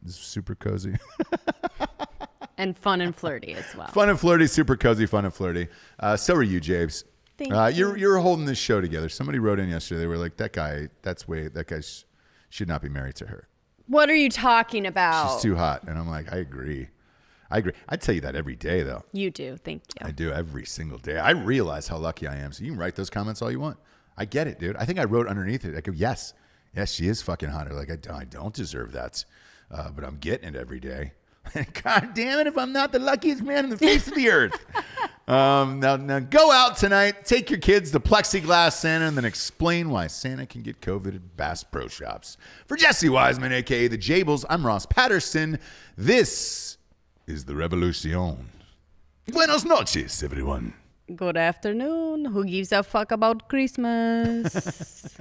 This is super cozy. And fun and flirty as well. Fun and flirty, super cozy, fun and flirty. So are you, Jabes. Thank you. You're holding this show together. Somebody wrote in yesterday. They were like, that guy should not be married to her. What are you talking about? She's too hot. And I'm like, I agree. I tell you that every day, though. You do. Thank you. I do every single day. I realize how lucky I am. So you can write those comments all you want. I get it, dude. I think I wrote underneath it. I go, yes, she is fucking hot. Like, I don't deserve that, but I'm getting it every day. God damn it, if I'm not the luckiest man in the face of the earth. Now go out tonight, take your kids to Plexiglass Santa, and then explain why Santa can get COVID at Bass Pro Shops. For Jesse Wiseman, a.k.a. The Jables, I'm Ross Patterson. This is the Revolution. Buenos noches, everyone. Good afternoon. Who gives a fuck about Christmas?